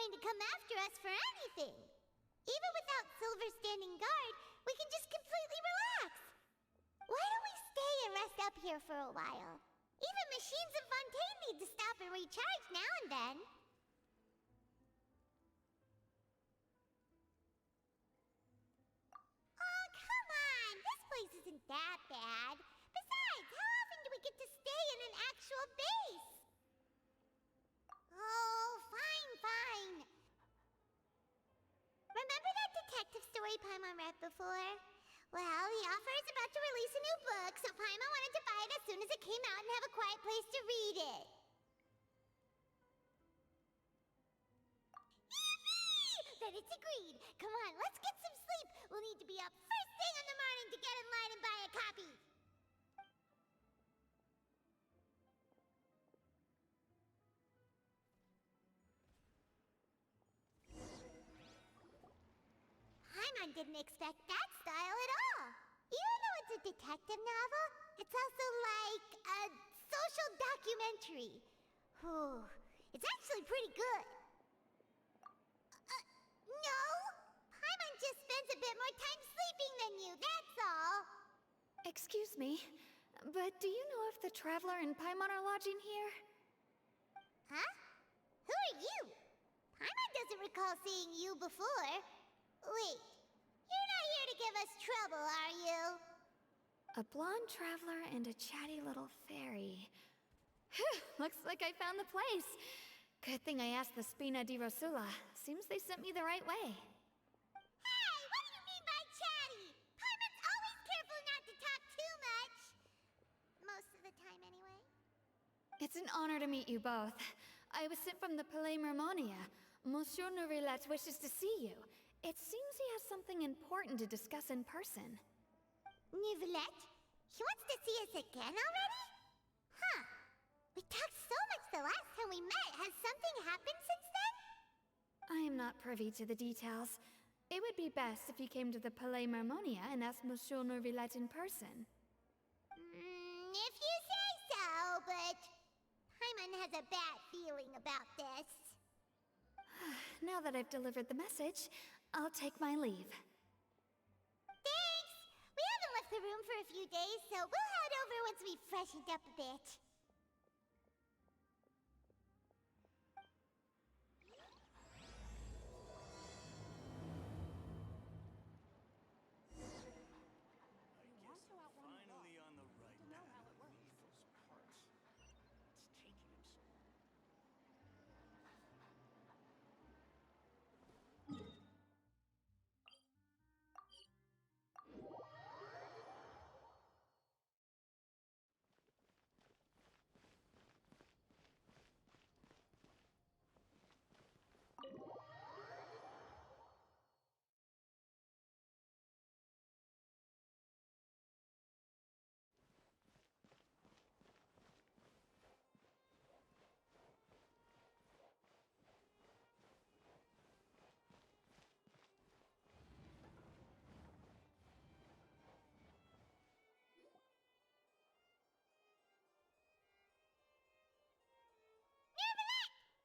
going to come after us for anything. Even without Silver standing guard, we can just completely relax. Why don't we stay and rest up here for a while? Even machines in Fontaine need to stop and recharge now and then. Oh, come on! This place isn't that bad. Besides, how often do we get to stay in an actual base? Oh, fine. Remember that detective story Paimon read before? Well, the author is about to release a new book, so Paimon wanted to buy it as soon as it came out and have a quiet place to read it. Yippee! Then it's agreed. Come on, let's get some sleep. We'll need to be up first thing in the morning to get in line and buy a copy. Paimon didn't expect that style at all. Even though it's a detective novel, it's also like a social documentary. Whew, it's actually pretty good. No! Paimon just spends a bit more time sleeping than you, that's all. Excuse me, but do you know if the Traveler and Paimon are lodging here? Huh? Who are you? Paimon doesn't recall seeing you before. Wait, you're not here to give us trouble, are you? A blonde traveler and a chatty little fairy. Phew, looks like I found the place. Good thing I asked the Spina di Rosula. Seems they sent me the right way. Hey, what do you mean by chatty? Paimon's always careful not to talk too much. Most of the time, anyway. It's an honor to meet you both. I was sent from the Palais Mermonia. Monsieur Nourilette wishes to see you. It seems he has something important to discuss in person. Nourilette? He wants to see us again already? Huh. We talked so much the last time we met. Has something happened since then? I am not privy to the details. It would be best if you came to the Palais Mermonia and asked Monsieur Nourilette in person. If you say so, but Paimon has a bad feeling about this. Now that I've delivered the message, I'll take my leave. Thanks! We haven't left the room for a few days, so we'll head over once we've freshened up a bit. Finally on the right path. Those parts. It's taking him so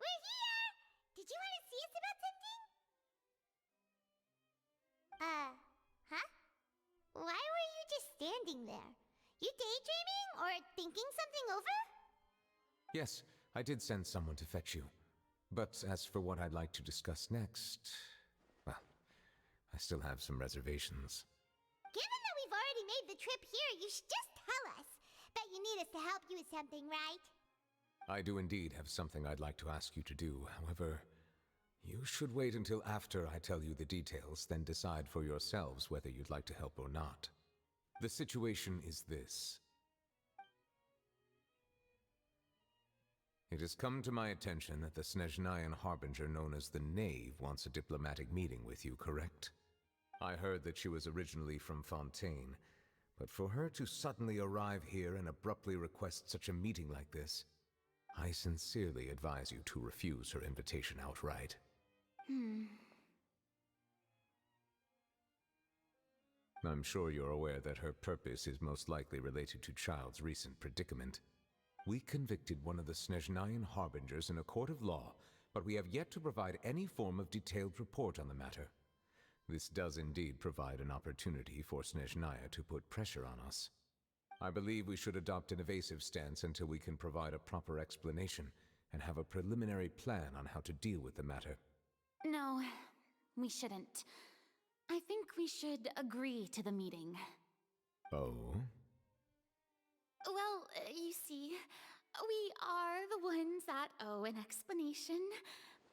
We're here! Did you want to see us about something? Huh? Why were you just standing there? You daydreaming or thinking something over? Yes, I did send someone to fetch you. But as for what I'd like to discuss next, well, I still have some reservations. Given that we've already made the trip here, you should just tell us. Bet you need us to help you with something, right? I do indeed have something I'd like to ask you to do. However, you should wait until after I tell you the details, then decide for yourselves whether you'd like to help or not. The situation is this. It has come to my attention that the Snezhnayan Harbinger known as the Knave wants a diplomatic meeting with you, correct? I heard that she was originally from Fontaine, but for her to suddenly arrive here and abruptly request such a meeting like this, I sincerely advise you to refuse her invitation outright. I'm sure you're aware that her purpose is most likely related to Child's recent predicament. We convicted one of the Snezhnayan Harbingers in a court of law but we have yet to provide any form of detailed report on the matter. This does indeed provide an opportunity for Snezhnaya to put pressure on us. I believe we should adopt an evasive stance until we can provide a proper explanation and have a preliminary plan on how to deal with the matter. No, we shouldn't. I think we should agree to the meeting. Oh? Well, you see, we are the ones that owe an explanation.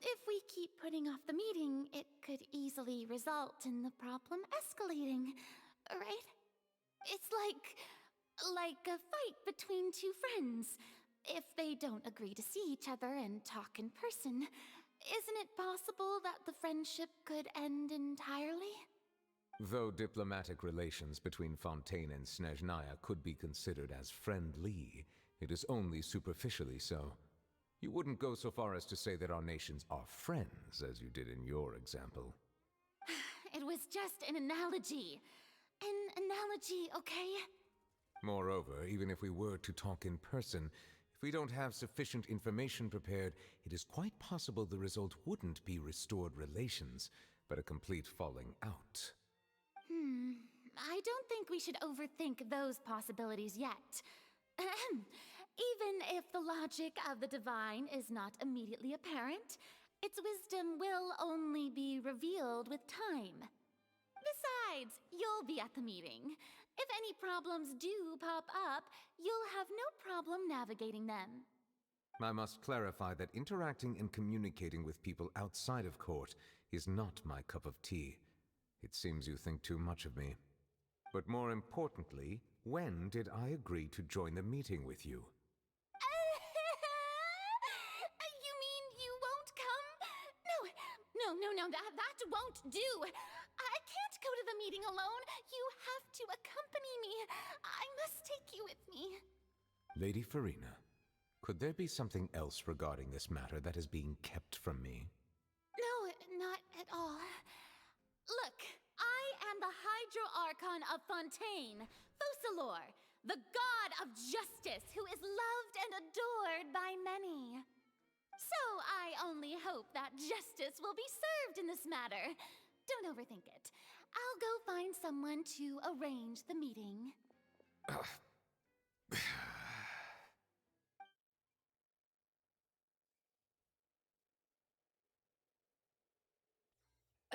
If we keep putting off the meeting, it could easily result in the problem escalating, right? It's like a fight between two friends. If they don't agree to see each other and talk in person, isn't it possible that the friendship could end entirely? Though diplomatic relations between Fontaine and Snezhnaya could be considered as friendly, it is only superficially so. You wouldn't go so far as to say that our nations are friends, as you did in your example. It was just an analogy. An analogy, okay? Moreover, even if we were to talk in person, if we don't have sufficient information prepared, it is quite possible the result wouldn't be restored relations, but a complete falling out. I don't think we should overthink those possibilities yet. Even if the logic of the divine is not immediately apparent, its wisdom will only be revealed with time. Besides, you'll be at the meeting. If any problems do pop up, you'll have no problem navigating them. I must clarify that interacting and communicating with people outside of court is not my cup of tea. It seems you think too much of me. But more importantly, when did I agree to join the meeting with you? You mean you won't come? No, that won't do. I can't go to the meeting alone. You have to accompany me. I must take you with me. Lady Farina, could there be something else regarding this matter that is being kept from me? No, not at all. Look, I am the Archon of Fontaine, Focalor, the god of justice who is loved and adored by many. So I only hope that justice will be served in this matter. Don't overthink it. I'll go find someone to arrange the meeting.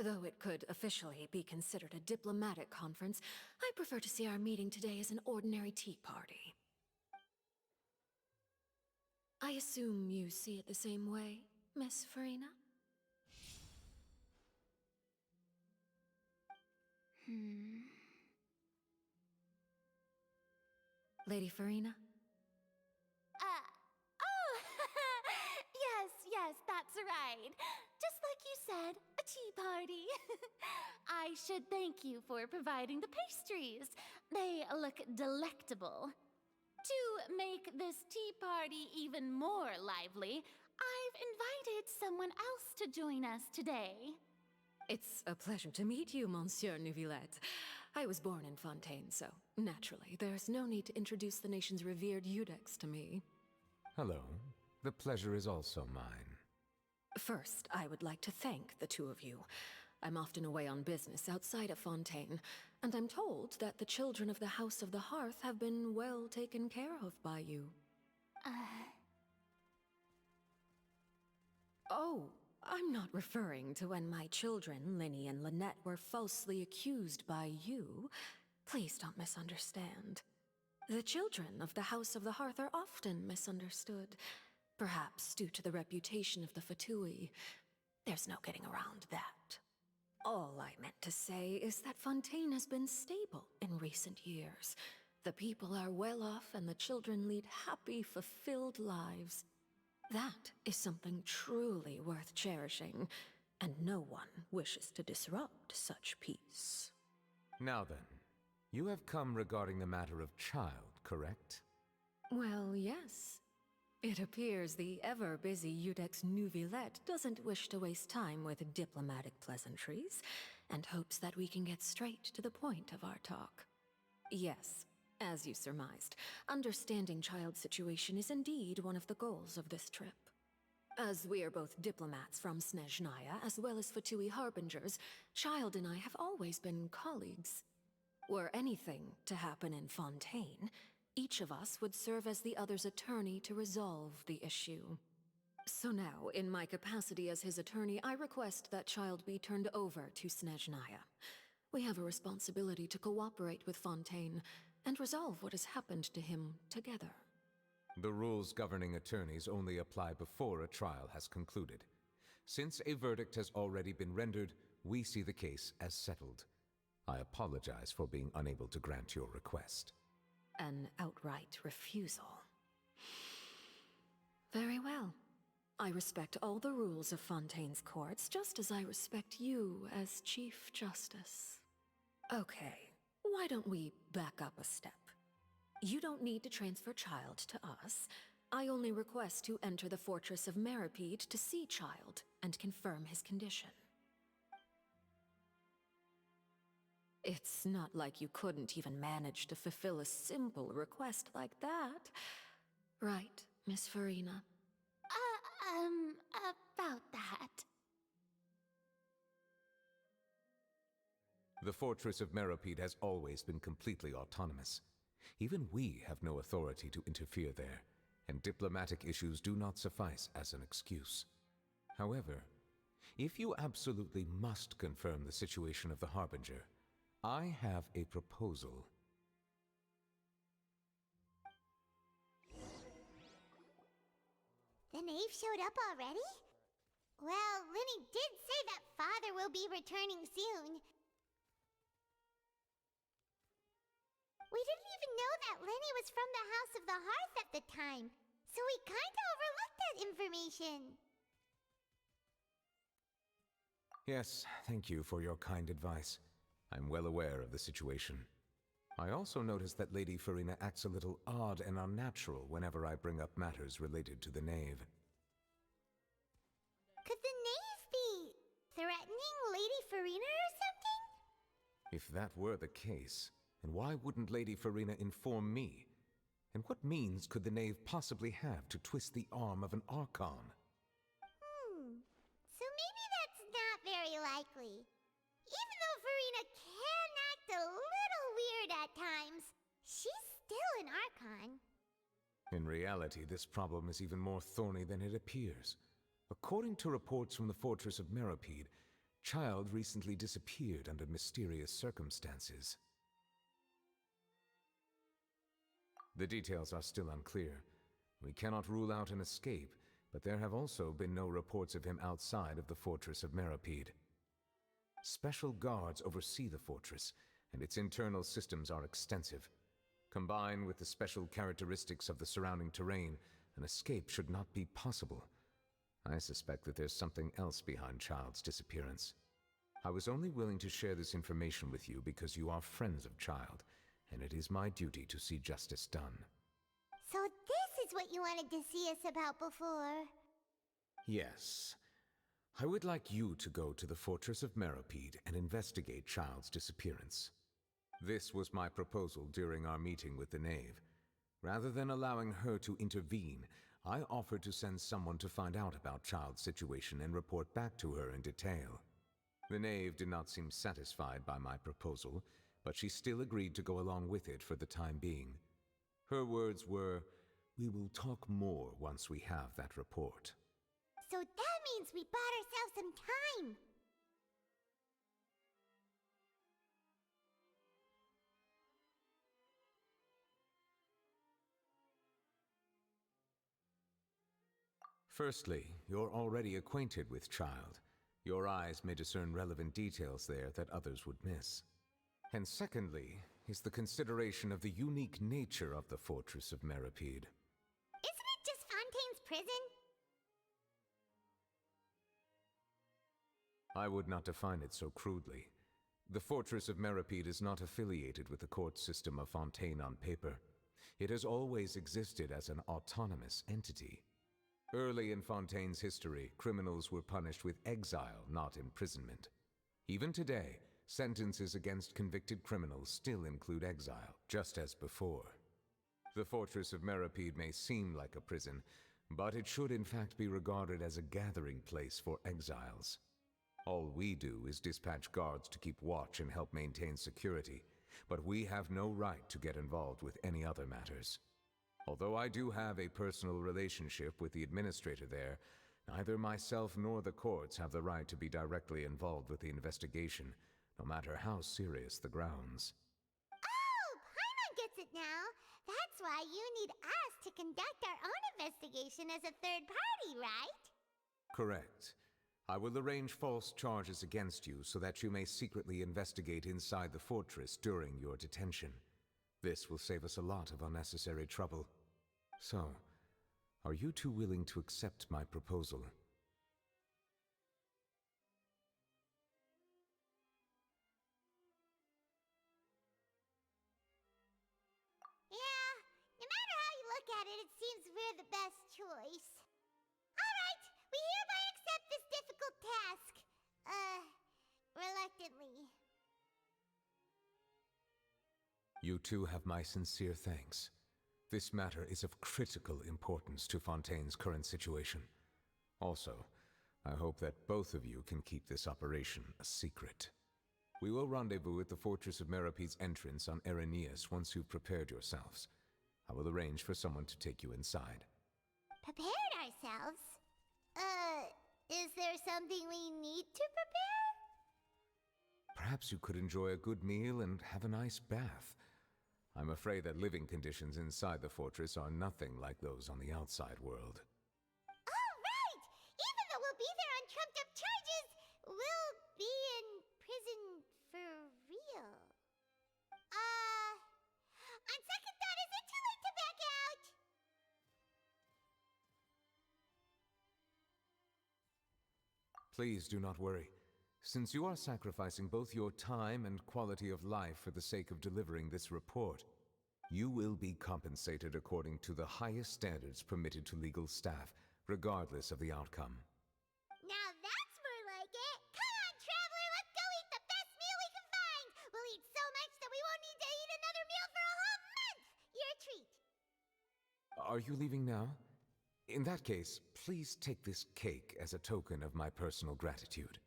Though it could officially be considered a diplomatic conference, I prefer to see our meeting today as an ordinary tea party. I assume you see it the same way, Miss Farina? Lady Farina? Oh, yes, that's right. Just like you said, a tea party. I should thank you for providing the pastries. They look delectable. To make this tea party even more lively, I've invited someone else to join us today. It's a pleasure to meet you, Monsieur Neuvillette. I was born in Fontaine, so naturally, there's no need to introduce the nation's revered Eudex to me. Hello. The pleasure is also mine. First, I would like to thank the two of you. I'm often away on business outside of Fontaine, and I'm told that the children of the House of the Hearth have been well taken care of by you. Oh, I'm not referring to when my children, Linny and Lynette, were falsely accused by you. Please don't misunderstand. The children of the House of the Hearth are often misunderstood, perhaps due to the reputation of the Fatui. There's no getting around that. All I meant to say is that Fontaine has been stable in recent years. The people are well off and the children lead happy, fulfilled lives. That is something truly worth cherishing, and no one wishes to disrupt such peace. Now then, you have come regarding the matter of child, correct? Well, yes. It appears the ever-busy Eudex Neuvillette doesn't wish to waste time with diplomatic pleasantries, and hopes that we can get straight to the point of our talk. Yes, as you surmised, understanding child's situation is indeed one of the goals of this trip. As we are both diplomats from Snezhnaya, as well as Fatui Harbingers, Child and I have always been colleagues. Were anything to happen in Fontaine, each of us would serve as the other's attorney to resolve the issue. So now, in my capacity as his attorney, I request that Child be turned over to Snezhnaya. We have a responsibility to cooperate with Fontaine and resolve what has happened to him together. The rules governing attorneys only apply before a trial has concluded. Since a verdict has already been rendered, we see the case as settled. I apologize for being unable to grant your request. An outright refusal. Very well. I respect all the rules of Fontaine's courts, just as I respect you as Chief Justice. Okay, why don't we back up a step? You don't need to transfer Child to us. I only request to enter the Fortress of Meripede to see Child and confirm his condition. It's not like you couldn't even manage to fulfill a simple request like that. Right, Miss Farina? About that. The Fortress of Meripede has always been completely autonomous. Even we have no authority to interfere there, and diplomatic issues do not suffice as an excuse. However, if you absolutely must confirm the situation of the Harbinger, I have a proposal. The knave showed up already? Well, Linny did say that Father will be returning soon. We didn't even know that Linny was from the House of the Hearth at the time, so we kinda overlooked that information. Yes, thank you for your kind advice. I'm well aware of the situation. I also noticed that Lady Farina acts a little odd and unnatural whenever I bring up matters related to the knave. Could the knave be threatening Lady Farina or something? If that were the case, then why wouldn't Lady Farina inform me? And what means could the knave possibly have to twist the arm of an Archon? So maybe that's not very likely. Even though Farina can act a little weird at times, she's still an Archon. In reality, this problem is even more thorny than it appears. According to reports from the Fortress of Meripede, Child recently disappeared under mysterious circumstances. The details are still unclear. We cannot rule out an escape, but there have also been no reports of him outside of the Fortress of Meripede. Special guards oversee the fortress, and its internal systems are extensive. Combined with the special characteristics of the surrounding terrain, an escape should not be possible. I suspect that there's something else behind Child's disappearance. I was only willing to share this information with you because you are friends of Child, and it is my duty to see justice done. So this is what you wanted to see us about before. Yes. I would like you to go to the Fortress of Meripede and investigate Child's disappearance. This was my proposal during our meeting with the knave. Rather than allowing her to intervene, I offered to send someone to find out about Child's situation and report back to her in detail. The knave did not seem satisfied by my proposal, but she still agreed to go along with it for the time being. Her words were, "We will talk more once we have that report." So that means we bought ourselves some time. Firstly, you're already acquainted with Child. Your eyes may discern relevant details there that others would miss. And secondly, is the consideration of the unique nature of the Fortress of Meripede. Isn't it just Fontaine's prison? I would not define it so crudely. The Fortress of Meripede is not affiliated with the court system of Fontaine on paper. It has always existed as an autonomous entity. Early in Fontaine's history, criminals were punished with exile, not imprisonment. Even today, sentences against convicted criminals still include exile, just as before. The Fortress of Meripede may seem like a prison, But it should in fact be regarded as a gathering place for exiles. All we do is dispatch guards to keep watch and help maintain security, but we have no right to get involved with any other matters. Although I do have a personal relationship with the administrator there, neither myself nor the courts have the right to be directly involved with the investigation, no matter how serious the grounds. Oh, Paimon gets it now. That's why you need us to conduct our own investigation as a third party, right? Correct. I will arrange false charges against you so that you may secretly investigate inside the fortress during your detention. This will save us a lot of unnecessary trouble. So, are you two willing to accept my proposal? Yeah, no matter how you look at it, it seems we're the best choice. Alright, we hereby accept this difficult task. Reluctantly. You two have my sincere thanks. This matter is of critical importance to Fontaine's current situation. Also, I hope that both of you can keep this operation a secret. We will rendezvous at the Fortress of Merope's entrance on Erinius once you've prepared yourselves. I will arrange for someone to take you inside. Prepared ourselves? Is there something we need to prepare? Perhaps you could enjoy a good meal and have a nice bath. I'm afraid that living conditions inside the fortress are nothing like those on the outside world. Oh, right! Even though we'll be there on trumped-up charges, we'll be in prison for real. On second thought, is it too late to back out? Please do not worry. Since you are sacrificing both your time and quality of life for the sake of delivering this report, you will be compensated according to the highest standards permitted to legal staff, regardless of the outcome. Now that's more like it. Come on, traveler, let's go eat the best meal we can find. We'll eat so much that we won't need to eat another meal for a whole month. Your treat. Are you leaving now? In that case, please take this cake as a token of my personal gratitude.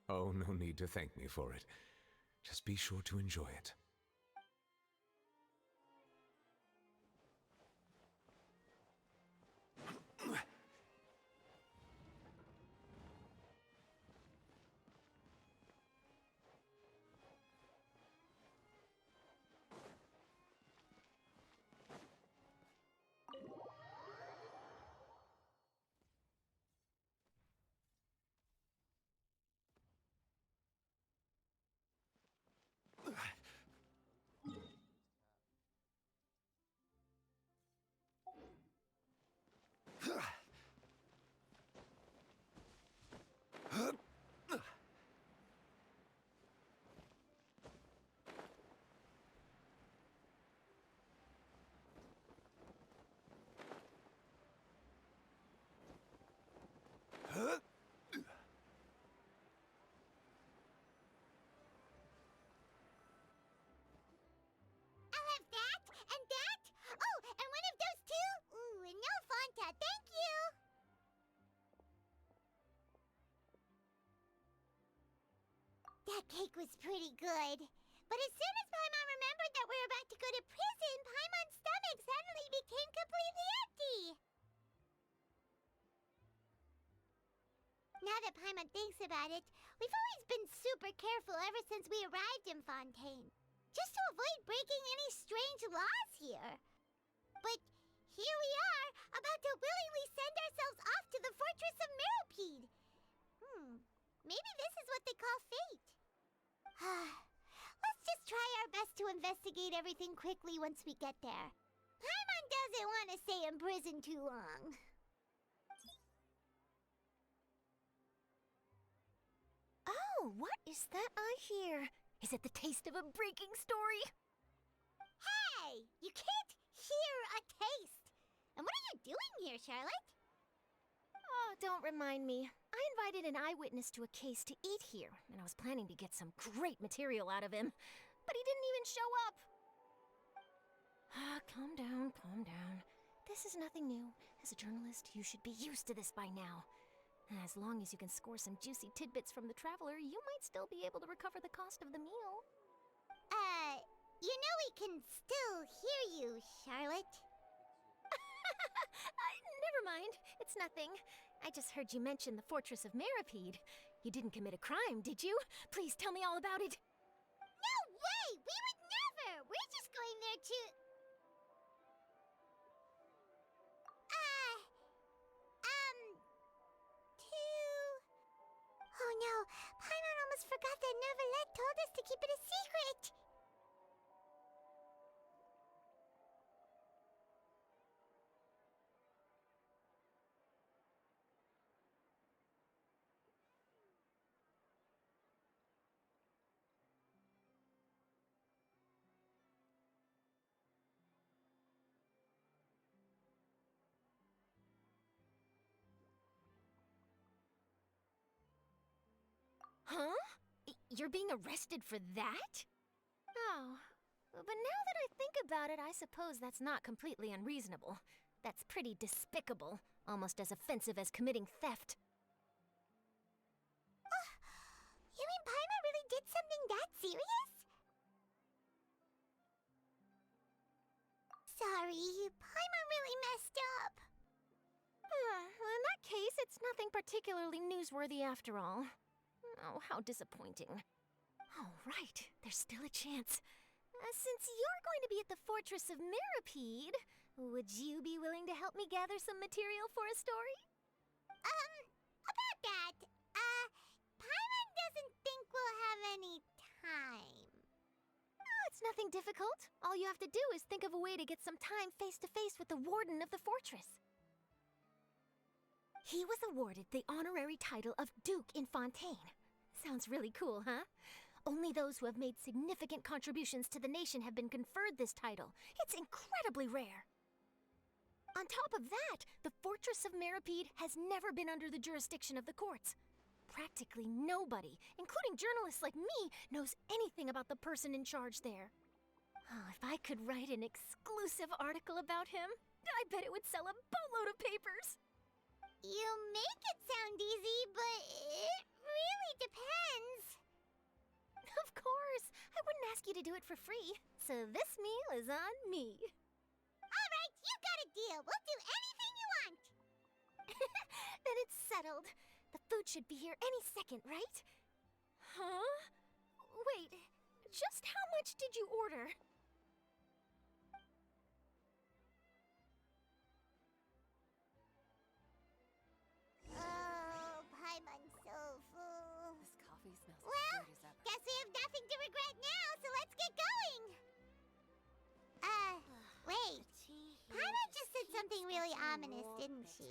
Oh, no need to thank me for it. Just be sure to enjoy it. I'll have that, and that. Oh, and one of those too. Ooh, and no Fanta, thank you. That cake was pretty good. But as soon as Paimon remembered that we're about to go to prison, Paimon's stomach suddenly became completely empty. Now that Paimon thinks about it, we've always been super careful ever since we arrived in Fontaine, just to avoid breaking any strange laws here. But here we are, about to willingly send ourselves off to the Fortress of Meropide. Maybe this is what they call fate. Let's just try our best to investigate everything quickly once we get there. Paimon doesn't want to stay in prison too long. Oh, what is that I hear? Is it the taste of a breaking story? Hey! You can't hear a taste! And what are you doing here, Charlotte? Oh, don't remind me. I invited an eyewitness to a case to eat here, and I was planning to get some great material out of him. But he didn't even show up. Calm down, calm down. This is nothing new. As a journalist, you should be used to this by now. As long as you can score some juicy tidbits from the Traveler, you might still be able to recover the cost of the meal. You know we can still hear you, Charlotte. Never mind. It's nothing. I just heard you mention the Fortress of Meripede. You didn't commit a crime, did you? Please tell me all about it. No way! We would never! We're just going there to... Oh no, Paimon almost forgot that Neverlet told us to keep it a secret! Huh? You're being arrested for that? Oh, but now that I think about it, I suppose that's not completely unreasonable. That's pretty despicable, almost as offensive as committing theft. You mean Paimon really did something that serious? Sorry, Paimon really messed up. Well, in that case, it's nothing particularly newsworthy after all. Oh, how disappointing. Oh, right. There's still a chance. Since you're going to be at the Fortress of Meripede, would you be willing to help me gather some material for a story? About that, Paimon doesn't think we'll have any time. Oh, it's nothing difficult. All you have to do is think of a way to get some time face-to-face with the Warden of the Fortress. He was awarded the honorary title of Duke in Fontaine. Sounds really cool, huh? Only those who have made significant contributions to the nation have been conferred this title. It's incredibly rare. On top of that, the Fortress of Meripede has never been under the jurisdiction of the courts. Practically nobody, including journalists like me, knows anything about the person in charge there. Oh, if I could write an exclusive article about him, I bet it would sell a boatload of papers. You make it sound easy, but it really depends. Of course, I wouldn't ask you to do it for free, so this meal is on me. All right, you got a deal. We'll do anything you want. Then it's settled. The food should be here any second, right? Huh? Wait, just how much did you order? Oh, Paimon's so full. This coffee smells Well, as good as ever. guess we have nothing to regret now, so let's get going. Wait. Paimon just said something really ominous, didn't she?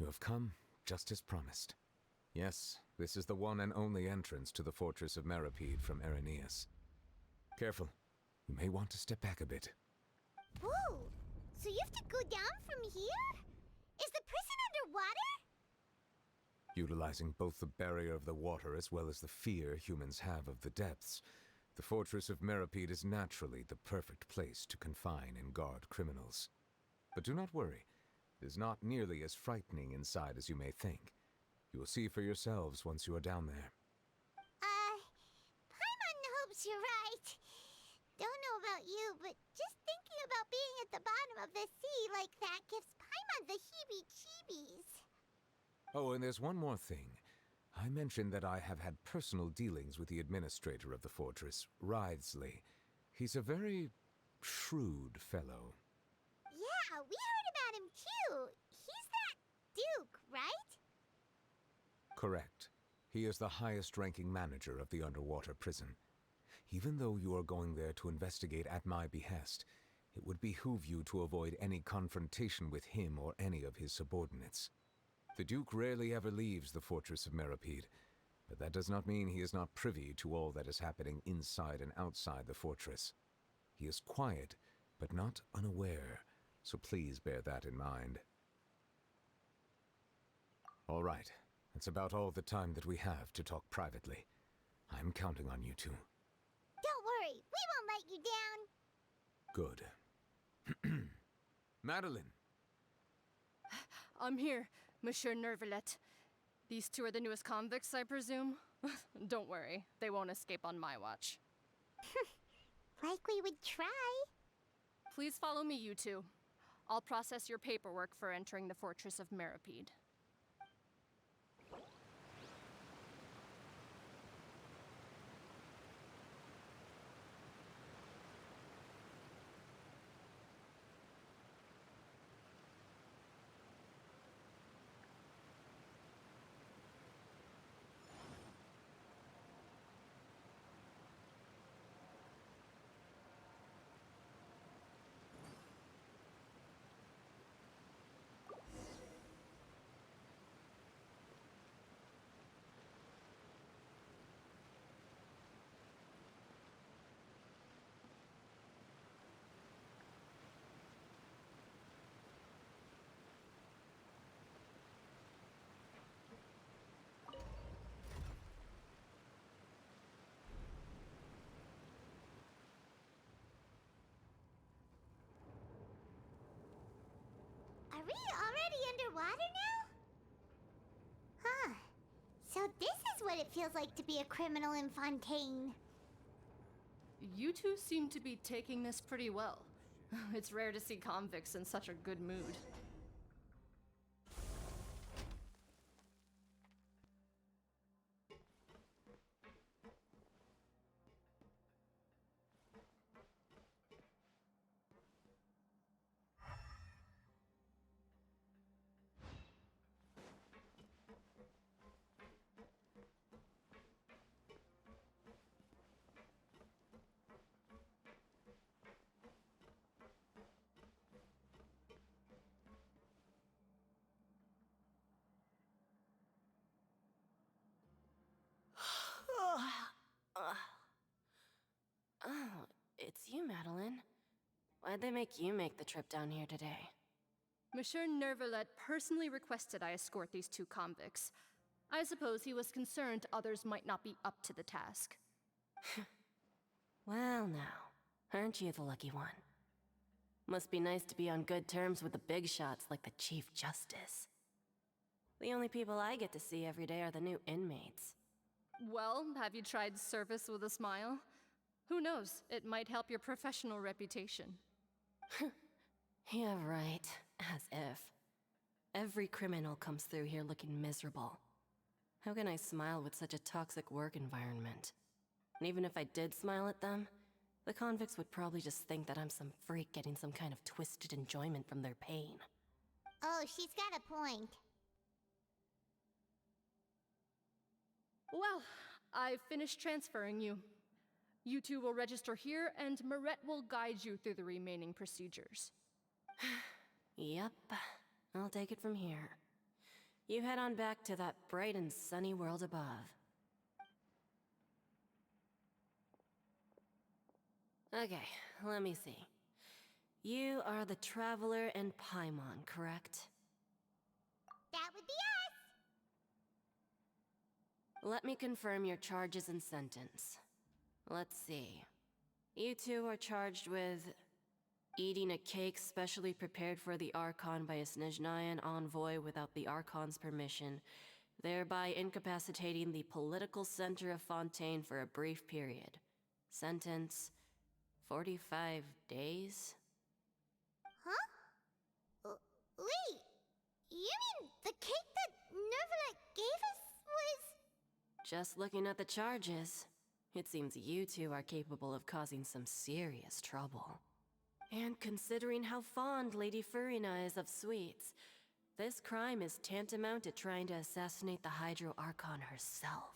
You have come, just as promised. Yes, this is the one and only entrance to the fortress of Meripede from Irenaeus. Careful. You may want to step back a bit. Whoa! So you have to go down from here? Is the prison underwater? Utilizing both the barrier of the water as well as the fear humans have of the depths, the fortress of Meripede is naturally the perfect place to confine and guard criminals. But do not worry. It is not nearly as frightening inside as you may think. You will see for yourselves once you are down there. Paimon hopes you're right. Don't know about you, but just thinking about being at the bottom of the sea like that gives Paimon the heebie-jeebies. Oh, and there's one more thing. I mentioned that I have had personal dealings with the administrator of the fortress, Writhsley. He's a very shrewd fellow. Yeah, we heard about him too. He's that Duke, right? Correct. He is the highest-ranking manager of the underwater prison. Even though you are going there to investigate at my behest, it would behoove you to avoid any confrontation with him or any of his subordinates. The Duke rarely ever leaves the fortress of Meripede, but that does not mean he is not privy to all that is happening inside and outside the fortress. He is quiet, but not unaware, so please bear that in mind. All right, that's about all the time that we have to talk privately. I'm counting on you two. Don't worry, we won't let you down. Good. Madeline! I'm here, Monsieur Nervalet. These two are the newest convicts, I presume? Don't worry, they won't escape on my watch. Like we would try. Please follow me, you two. I'll process your paperwork for entering the Fortress of Meripede. Are we already underwater now? Huh. So this is what it feels like to be a criminal in Fontaine. You two seem to be taking this pretty well. It's rare to see convicts in such a good mood. Oh, it's you, Madeline. Why'd they make you make the trip down here today? Monsieur Nervalet personally requested I escort these two convicts. I suppose he was concerned others might not be up to the task. Well now, aren't you the lucky one? Must be nice to be on good terms with the big shots like the Chief Justice. The only people I get to see every day are the new inmates. Well, have you tried service with a smile? Who knows, it might help your professional reputation. Yeah, right. As if. Every criminal comes through here looking miserable. How can I smile with such a toxic work environment? And even if I did smile at them, the convicts would probably just think that I'm some freak getting some kind of twisted enjoyment from their pain. Oh, she's got a point. Well, I've finished transferring you. You two will register here, and Marette will guide you through the remaining procedures. Yep. I'll take it from here. You head on back to that bright and sunny world above. Okay, let me see. You are the Traveler and Paimon, correct? That would be us! Let me confirm your charges and sentence. Let's see. You two are charged with eating a cake specially prepared for the Archon by a Snezhnayan envoy without the Archon's permission, thereby incapacitating the political center of Fontaine for a brief period. Sentence: 45 days? Huh? Wait, you mean the cake that Nervalet gave us was... Just looking at the charges, it seems you two are capable of causing some serious trouble. And considering how fond Lady Furina is of sweets, this crime is tantamount to trying to assassinate the Hydro Archon herself.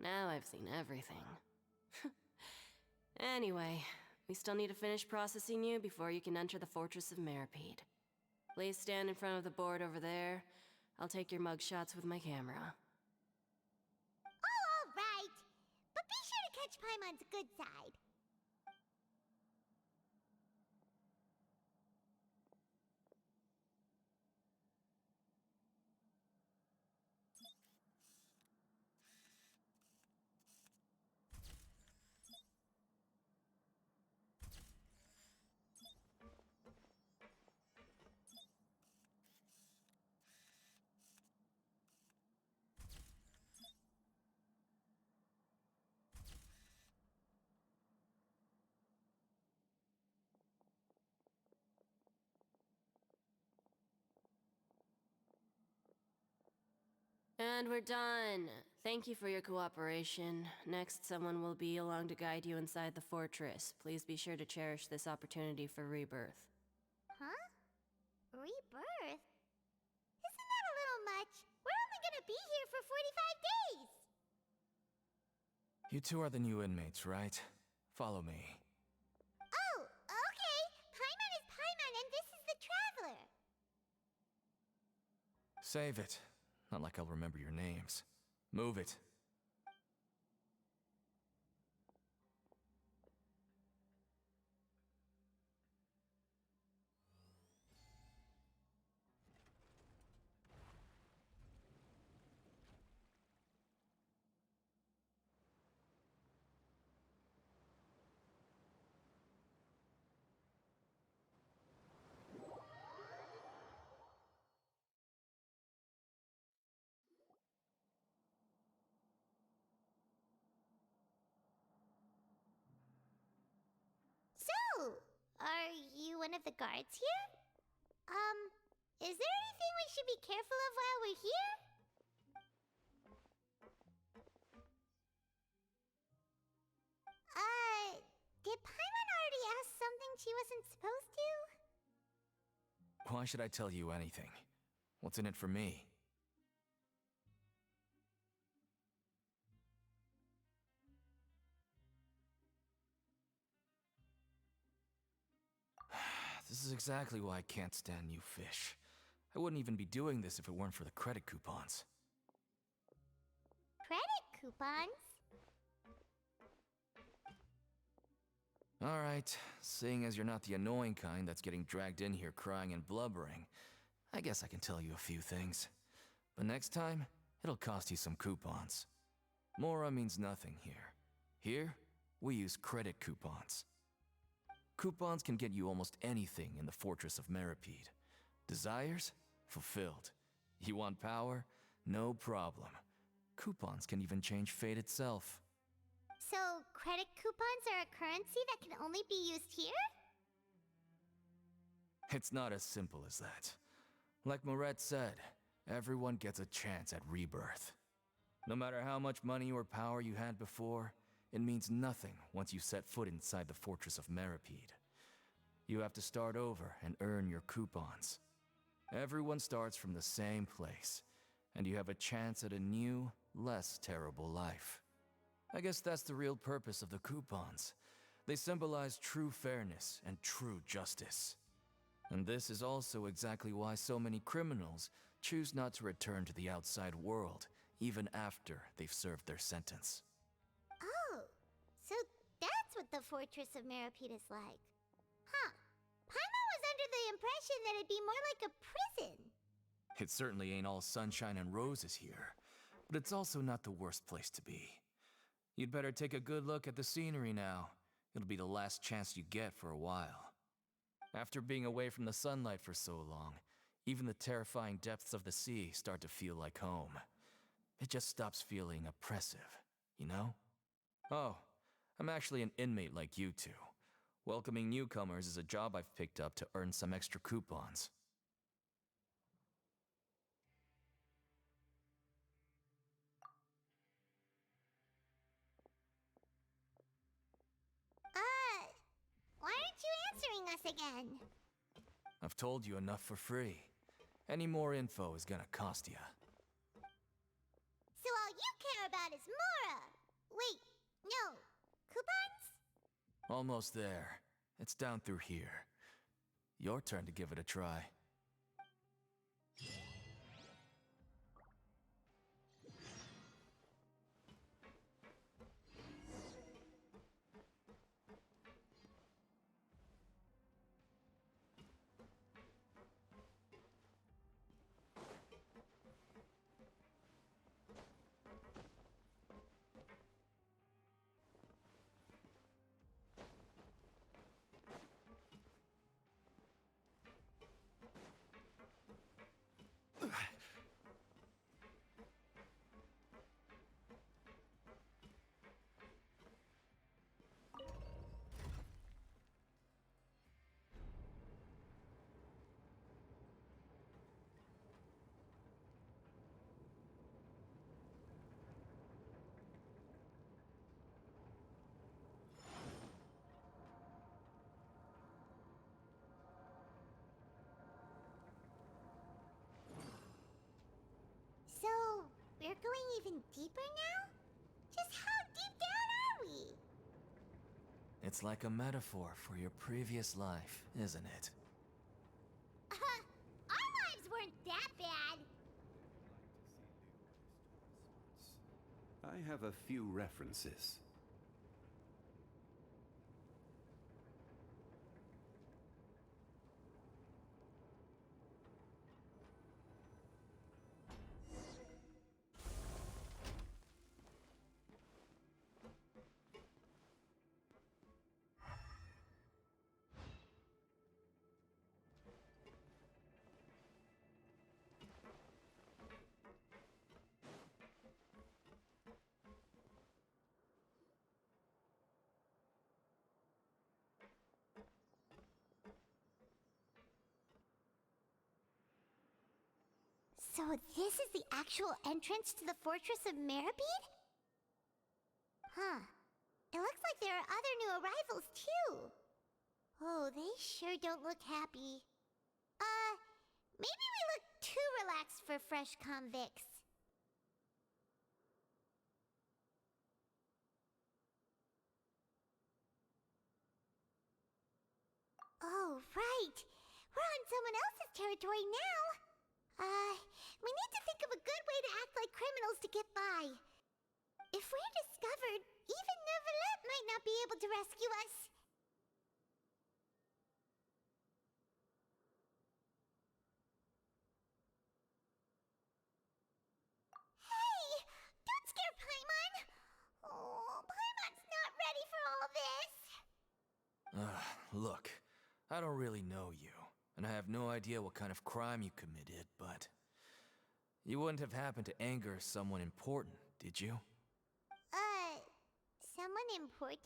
Now I've seen everything. Anyway, we still need to finish processing you before you can enter the Fortress of Meripede. Please stand in front of the board over there. I'll take your mugshots with my camera. Oh, all right. But be sure to catch Paimon's good side. And we're done. Thank you for your cooperation. Next, someone will be along to guide you inside the fortress. Please be sure to cherish this opportunity for rebirth. Huh? Rebirth? Isn't that a little much? We're only gonna be here for 45 days! You two are the new inmates, right? Follow me. Oh, okay. Paimon is Paimon and this is the Traveler. Save it. Not like I'll remember your names. Move it. So, are you one of the guards here? Is there anything we should be careful of while we're here? Did Paimon already ask something she wasn't supposed to? Why should I tell you anything? What's in it for me? This is exactly why I can't stand you fish. I wouldn't even be doing this if it weren't for the credit coupons. Credit coupons? Alright, seeing as you're not the annoying kind that's getting dragged in here crying and blubbering, I guess I can tell you a few things. But next time, it'll cost you some coupons. Mora means nothing here. Here, we use credit coupons. Coupons can get you almost anything in the Fortress of Meripede. Desires? Fulfilled. You want power? No problem. Coupons can even change fate itself. So, credit coupons are a currency that can only be used here? It's not as simple as that. Like Moret said, everyone gets a chance at rebirth. No matter how much money or power you had before, it means nothing once you set foot inside the Fortress of Meripede. You have to start over and earn your coupons. Everyone starts from the same place, and you have a chance at a new, less terrible life. I guess that's the real purpose of the coupons. They symbolize true fairness and true justice. And this is also exactly why so many criminals choose not to return to the outside world, even after they've served their sentence. Oh, so that's what the Fortress of Meripede is like. Huh. Paimon was under the impression that it'd be more like a prison. It certainly ain't all sunshine and roses here, but it's also not the worst place to be. You'd better take a good look at the scenery now. It'll be the last chance you get for a while. After being away from the sunlight for so long, even the terrifying depths of the sea start to feel like home. It just stops feeling oppressive, you know? Oh, I'm actually an inmate like you two. Welcoming newcomers is a job I've picked up to earn some extra coupons. Why aren't you answering us again? I've told you enough for free. Any more info is gonna cost ya. So all you care about is Mora! Wait, no. Coupons? Almost there. It's down through here. Your turn to give it a try. So, we're going even deeper now? Just how deep down are we? It's like a metaphor for your previous life, isn't it? Our lives weren't that bad. I have a few references. So this is the actual entrance to the Fortress of Meripede? Huh. It looks like there are other new arrivals, too. Oh, they sure don't look happy. Maybe we look too relaxed for fresh convicts. Oh, right. We're on someone else's territory now. We need to think of a good way to act like criminals to get by. If we're discovered, even Neuvillette might not be able to rescue us. Hey! Don't scare Paimon! Oh, Paimon's not ready for all this. Look, I don't really know you, and I have no idea what kind of crime you committed, but you wouldn't have happened to anger someone important, did you? Someone important?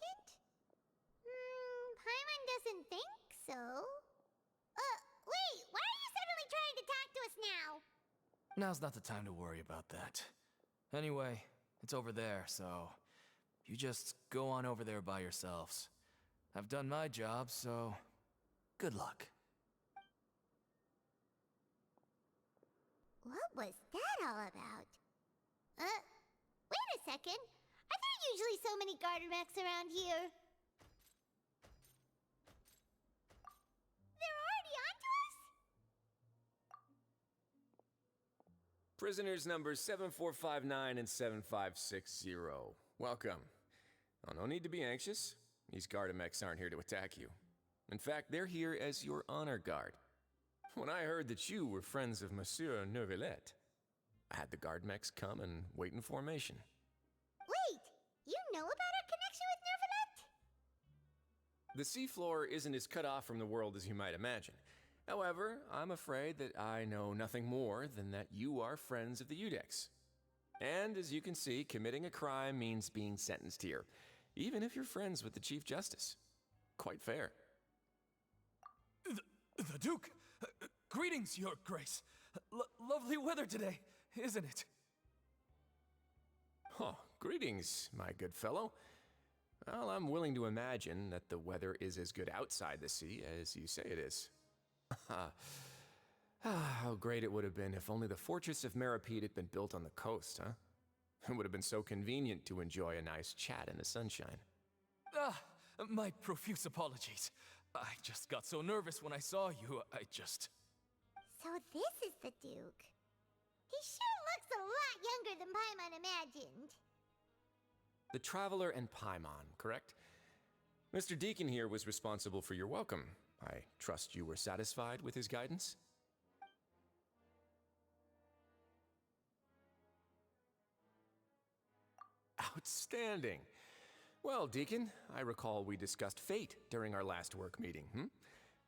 Paimon doesn't think so. Wait, why are you suddenly trying to talk to us now? Now's not the time to worry about that. Anyway, it's over there, so you just go on over there by yourselves. I've done my job, so good luck. What was that all about? Wait a second. Are there usually so many garter mechs around here? They're already onto us? Prisoners numbers 7459 and 7560. Welcome. Oh, no need to be anxious. These Gardamex aren't here to attack you. In fact, they're here as your honor guard. When I heard that you were friends of Monsieur Neuvillette, I had the Gardamex come and wait in formation. Wait, you know about our connection with Neuvillette? The seafloor isn't as cut off from the world as you might imagine. However, I'm afraid that I know nothing more than that you are friends of the Udex. And as you can see, committing a crime means being sentenced here, even if you're friends with the Chief Justice. Quite fair. The Duke! Greetings, Your Grace. Lovely weather today, isn't it? Oh, greetings, my good fellow. Well, I'm willing to imagine that the weather is as good outside the sea as you say it is. How great it would have been if only the Fortress of Meripede had been built on the coast, huh? It would have been so convenient to enjoy a nice chat in the sunshine. My profuse apologies. I just got so nervous when I saw you, So this is the Duke. He sure looks a lot younger than Paimon imagined. The Traveler and Paimon, correct? Mr. Deacon here was responsible for your welcome. I trust you were satisfied with his guidance? Outstanding. Well, Deacon, I recall we discussed fate during our last work meeting,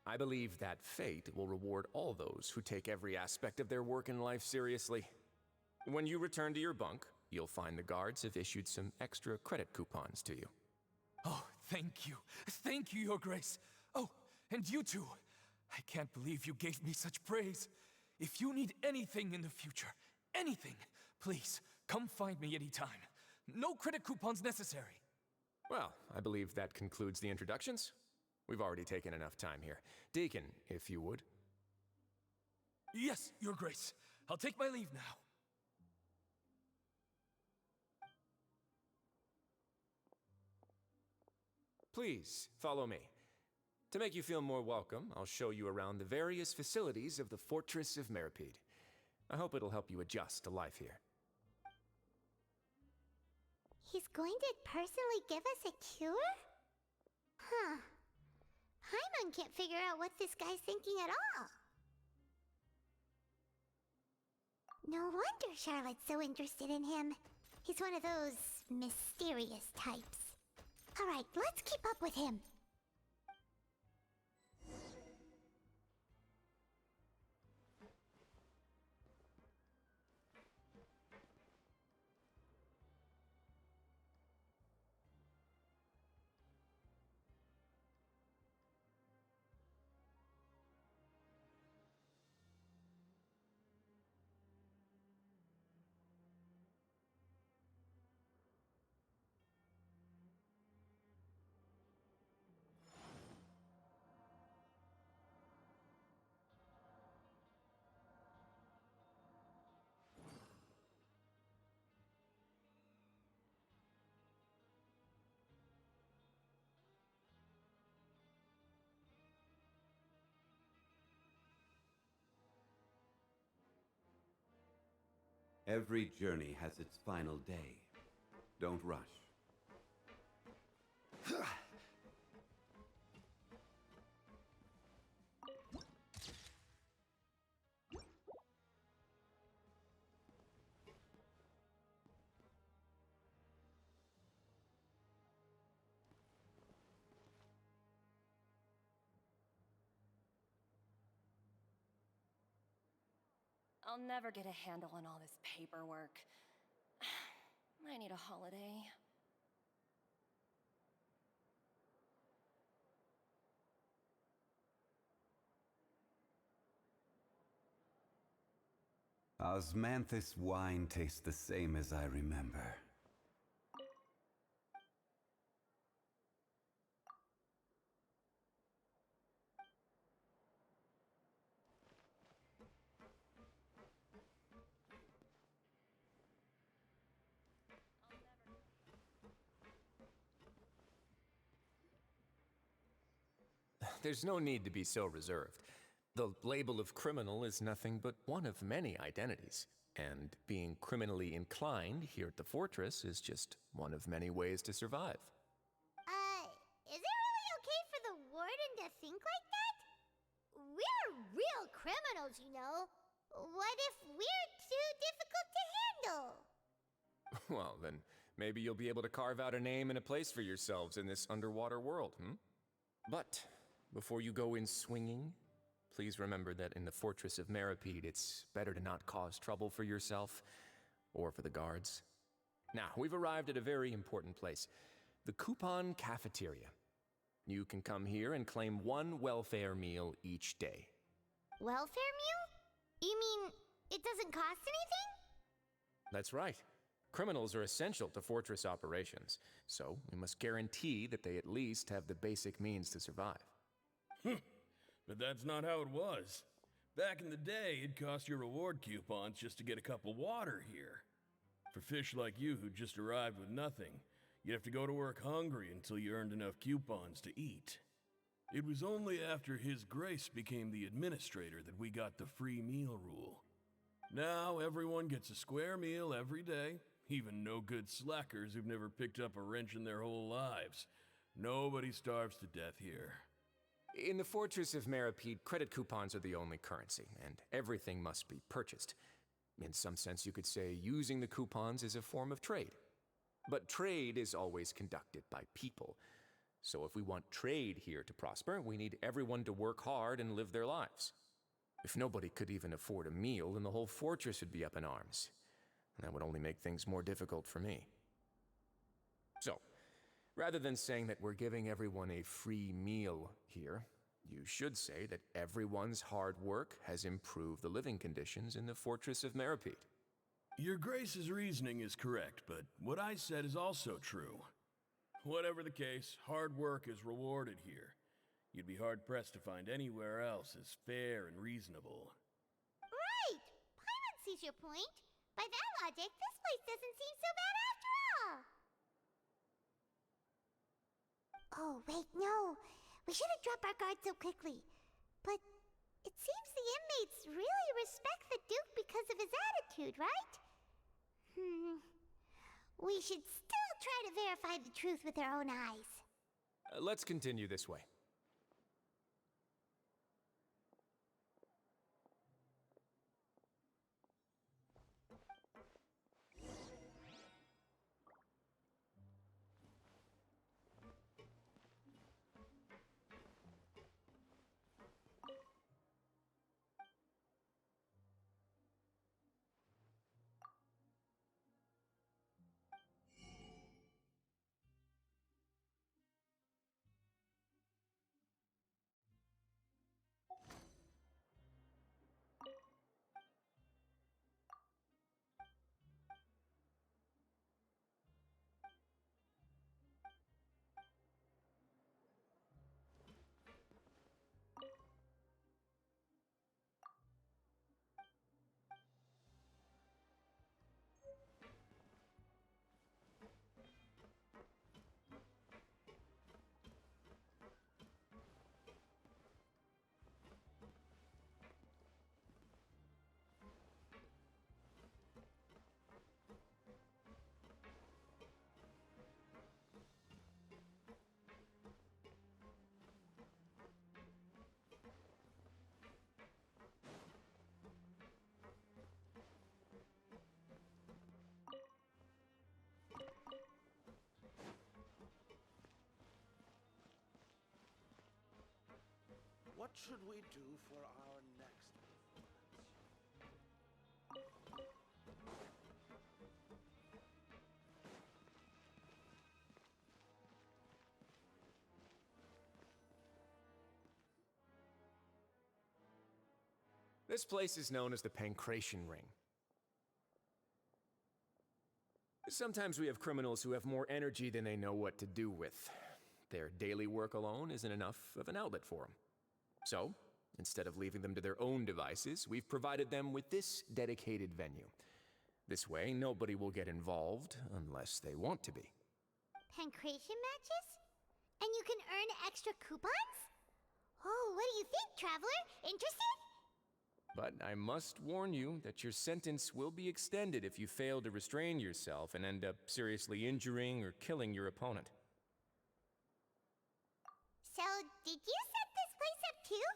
I believe that fate will reward all those who take every aspect of their work in life seriously. When you return to your bunk, you'll find the guards have issued some extra credit coupons to you. Oh, thank you. Thank you, Your Grace. Oh, and you too. I can't believe you gave me such praise. If you need anything in the future, anything, please, come find me anytime. No credit coupons necessary. Well, I believe that concludes the introductions. We've already taken enough time here. Deacon, if you would. Yes, Your Grace. I'll take my leave now. Please, follow me. To make you feel more welcome, I'll show you around the various facilities of the Fortress of Meripede. I hope it'll help you adjust to life here. He's going to personally give us a cure? Huh. Paimon can't figure out what this guy's thinking at all. No wonder Charlotte's so interested in him. He's one of those mysterious types. Alright, let's keep up with him. Every journey has its final day. Don't rush. I'll never get a handle on all this paperwork. I need a holiday. Osmanthus wine tastes the same as I remember. There's no need to be so reserved. The label of criminal is nothing but one of many identities. And being criminally inclined here at the fortress is just one of many ways to survive. Is it really okay for the warden to think like that? We're real criminals, you know. What if we're too difficult to handle? Well, then maybe you'll be able to carve out a name and a place for yourselves in this underwater world, But before you go in swinging, please remember that in the Fortress of Meripede, it's better to not cause trouble for yourself or for the guards. Now, we've arrived at a very important place, the Coupon Cafeteria. You can come here and claim one welfare meal each day. Welfare meal? You mean it doesn't cost anything? That's right. Criminals are essential to fortress operations, so we must guarantee that they at least have the basic means to survive. But that's not how it was. Back in the day, it cost your reward coupons just to get a cup of water here. For fish like you who just arrived with nothing, you'd have to go to work hungry until you earned enough coupons to eat. It was only after His Grace became the administrator that we got the free meal rule. Now everyone gets a square meal every day, even no-good slackers who've never picked up a wrench in their whole lives. Nobody starves to death here. In the Fortress of Meripede, credit coupons are the only currency, and everything must be purchased. In some sense, you could say using the coupons is a form of trade. But trade is always conducted by people. So if we want trade here to prosper, we need everyone to work hard and live their lives. If nobody could even afford a meal, then the whole fortress would be up in arms. And that would only make things more difficult for me. So, rather than saying that we're giving everyone a free meal here, you should say that everyone's hard work has improved the living conditions in the Fortress of Meripede. Your Grace's reasoning is correct, but what I said is also true. Whatever the case, hard work is rewarded here. You'd be hard-pressed to find anywhere else as fair and reasonable. Right! Paimon sees your point. By that logic, this place doesn't seem so bad after all. Oh, wait, no. We should have dropped our guard so quickly. But it seems the inmates really respect the Duke because of his attitude, right? We should still try to verify the truth with our own eyes. Let's continue this way. What should we do for our next performance? This place is known as the Pancration Ring. Sometimes we have criminals who have more energy than they know what to do with. Their daily work alone isn't enough of an outlet for them. So, instead of leaving them to their own devices, we've provided them with this dedicated venue. This way, nobody will get involved unless they want to be. Pancration matches? And you can earn extra coupons? Oh, what do you think, Traveler? Interested? but I must warn you that your sentence will be extended if you fail to restrain yourself and end up seriously injuring or killing your opponent. So, did you set this place up too?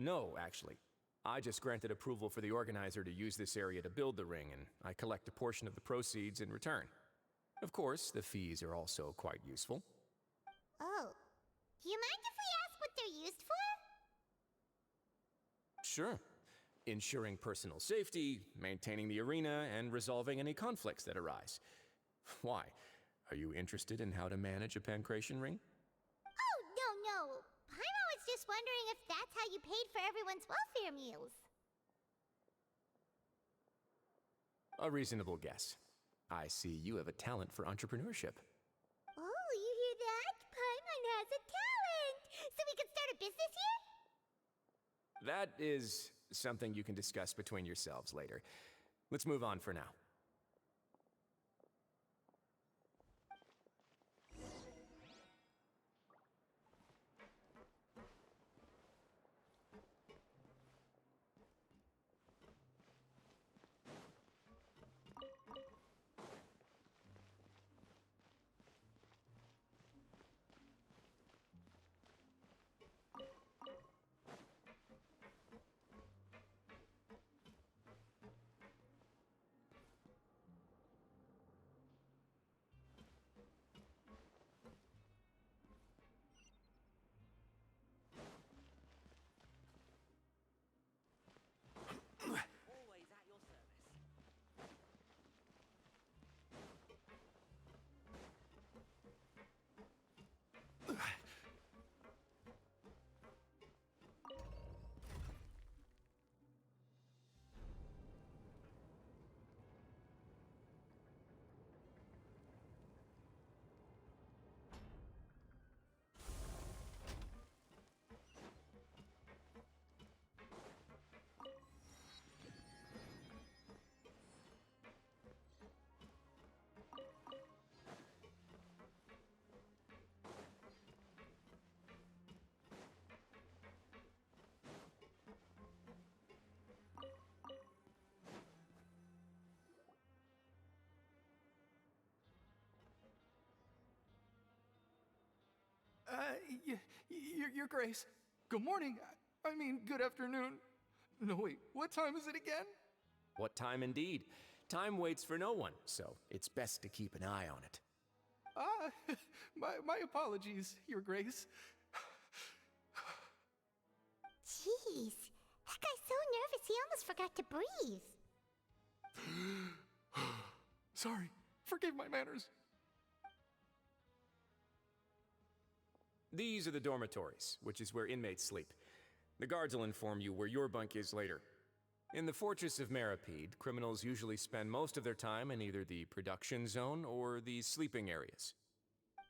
No, actually. I just granted approval for the organizer to use this area to build the ring, and I collect a portion of the proceeds in return. Of course, the fees are also quite useful. Oh. Do you mind if we ask what they're used for? Sure. Ensuring personal safety, maintaining the arena, and resolving any conflicts that arise. Why? Are you interested in how to manage a pancration ring? Oh, no. Paimon was just wondering if that's how you paid for everyone's welfare meals. A reasonable guess. I see you have a talent for entrepreneurship. Oh, you hear that? Paimon has a talent! So we can start a business here? That is something you can discuss between yourselves later. Let's move on for now. Your Grace. Good morning. I mean, good afternoon. No, wait, what time is it again? What time indeed? Time waits for no one, so it's best to keep an eye on it. My apologies, Your Grace. Jeez, that guy's so nervous he almost forgot to breathe. Sorry, forgive my manners. These are the dormitories, which is where inmates sleep. The guards will inform you where your bunk is later. In the Fortress of Meripede, criminals usually spend most of their time in either the production zone or the sleeping areas.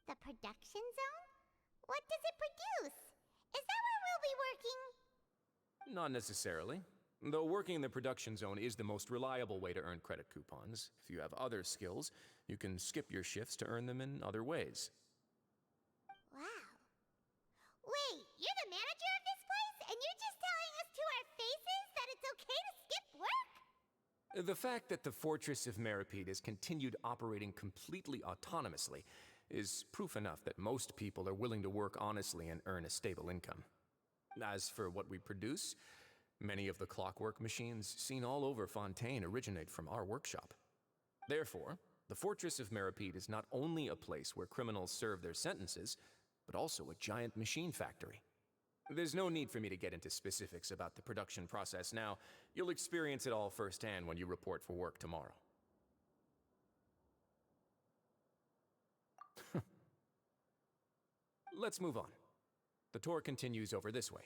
The production zone? What does it produce? Is that where we'll be working? Not necessarily. Though working in the production zone is the most reliable way to earn credit coupons. If you have other skills, you can skip your shifts to earn them in other ways. Wow. Wait, you're the manager of this place, and you're just telling us to our faces that it's okay to skip work? The fact that the Fortress of Meripede has continued operating completely autonomously is proof enough that most people are willing to work honestly and earn a stable income. As for what we produce, many of the clockwork machines seen all over Fontaine originate from our workshop. Therefore, the Fortress of Meripede is not only a place where criminals serve their sentences, but also a giant machine factory. There's no need for me to get into specifics about the production process now. You'll experience it all firsthand when you report for work tomorrow. Let's move on. The tour continues over this way.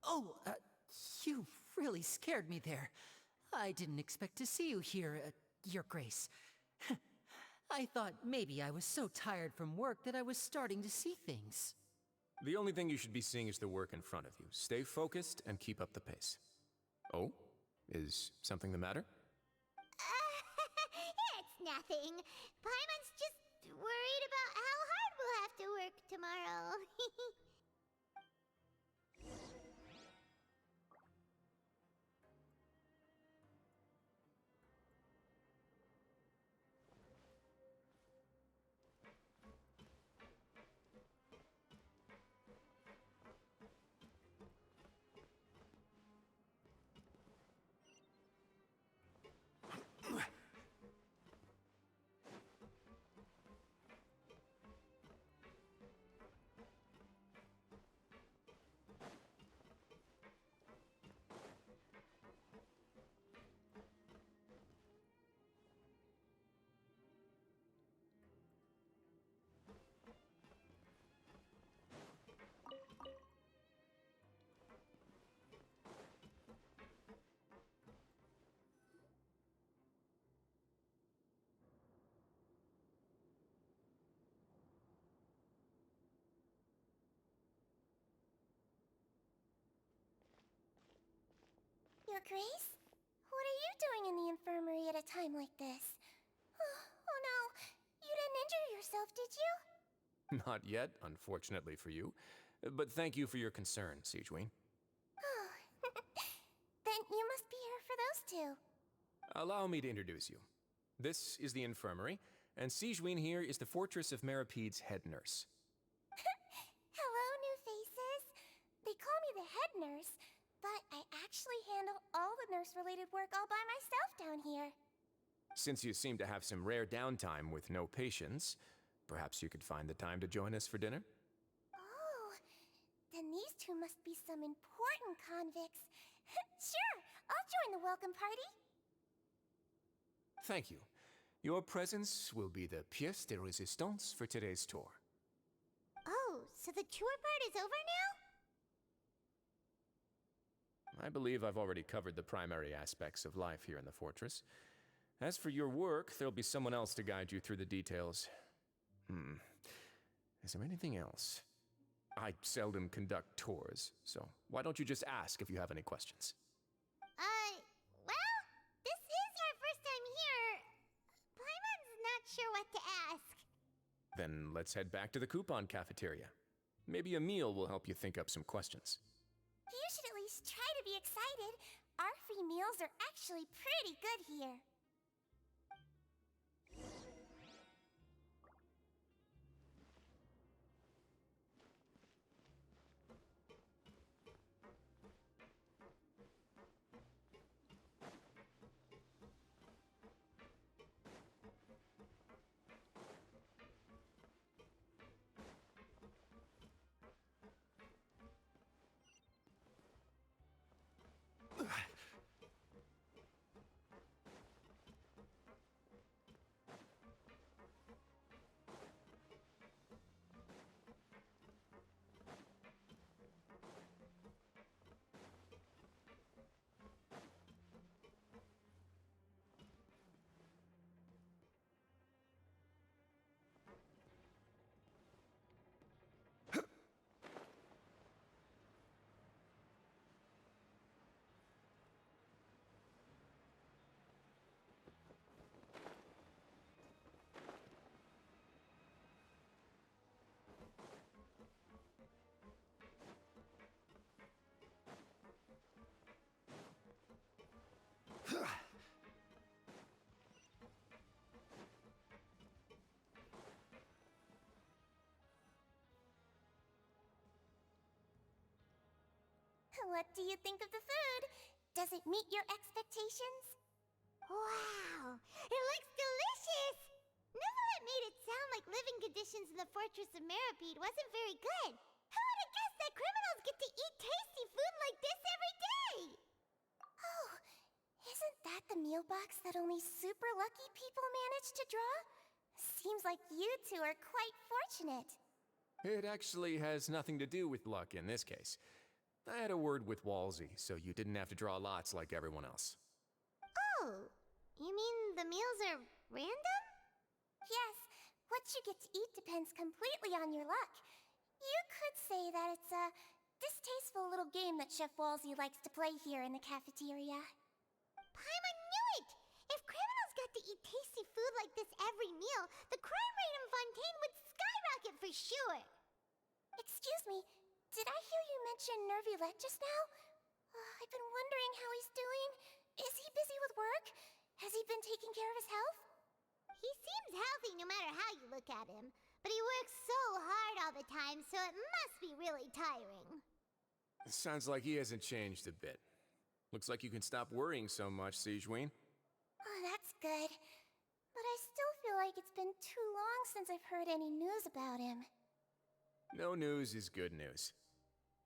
Oh, you really scared me there. I didn't expect to see you here, Your Grace. I thought maybe I was so tired from work that I was starting to see things. The only thing you should be seeing is the work in front of you. Stay focused and keep up the pace. Oh? Is something the matter? It's nothing. Paimon's just worried about how hard we'll have to work tomorrow. Your Grace? What are you doing in the infirmary at a time like this? Oh no, you didn't injure yourself, did you? Not yet, unfortunately for you. But thank you for your concern, Siegewein. Oh, then you must be here for those two. Allow me to introduce you. This is the infirmary, and Siegewein here is the Fortress of Merapede's head nurse. Hello, new faces. They call me the head nurse, but I actually handle all the nurse-related work all by myself down here. Since you seem to have some rare downtime with no patients, perhaps you could find the time to join us for dinner? Oh, then these two must be some important convicts. Sure, I'll join the welcome party. Thank you. Your presence will be the pièce de résistance for today's tour. Oh, so the tour part is over now? I believe I've already covered the primary aspects of life here in the fortress. As for your work, there'll be someone else to guide you through the details. Is there anything else? I seldom conduct tours, so why don't you just ask if you have any questions? Well, this is our first time here. Paimon's not sure what to ask. Then let's head back to the coupon cafeteria. Maybe a meal will help you think up some questions. You should at least try to be excited. Our free meals are actually pretty good here. What do you think of the food? Does it meet your expectations? Wow, it looks delicious! Neverlet made it sound like living conditions in the Fortress of Meripede wasn't very good. Who would have guessed that criminals get to eat tasty food like this every day? Oh, isn't that the meal box that only super lucky people manage to draw? Seems like you two are quite fortunate. It actually has nothing to do with luck in this case. I had a word with Walsey, so you didn't have to draw lots like everyone else. Oh, you mean the meals are random? Yes, what you get to eat depends completely on your luck. You could say that it's a distasteful little game that Chef Walsey likes to play here in the cafeteria. Paimon knew it! If criminals got to eat tasty food like this every meal, the crime rate in Fontaine would skyrocket for sure! Excuse me, did I hear you mention Nervulette just now? I've been wondering how he's doing. Is he busy with work? Has he been taking care of his health? He seems healthy no matter how you look at him, but he works so hard all the time, so it must be really tiring. It sounds like he hasn't changed a bit. Looks like you can stop worrying so much, Sigewinne. Oh, that's good. But I still feel like it's been too long since I've heard any news about him. No news is good news.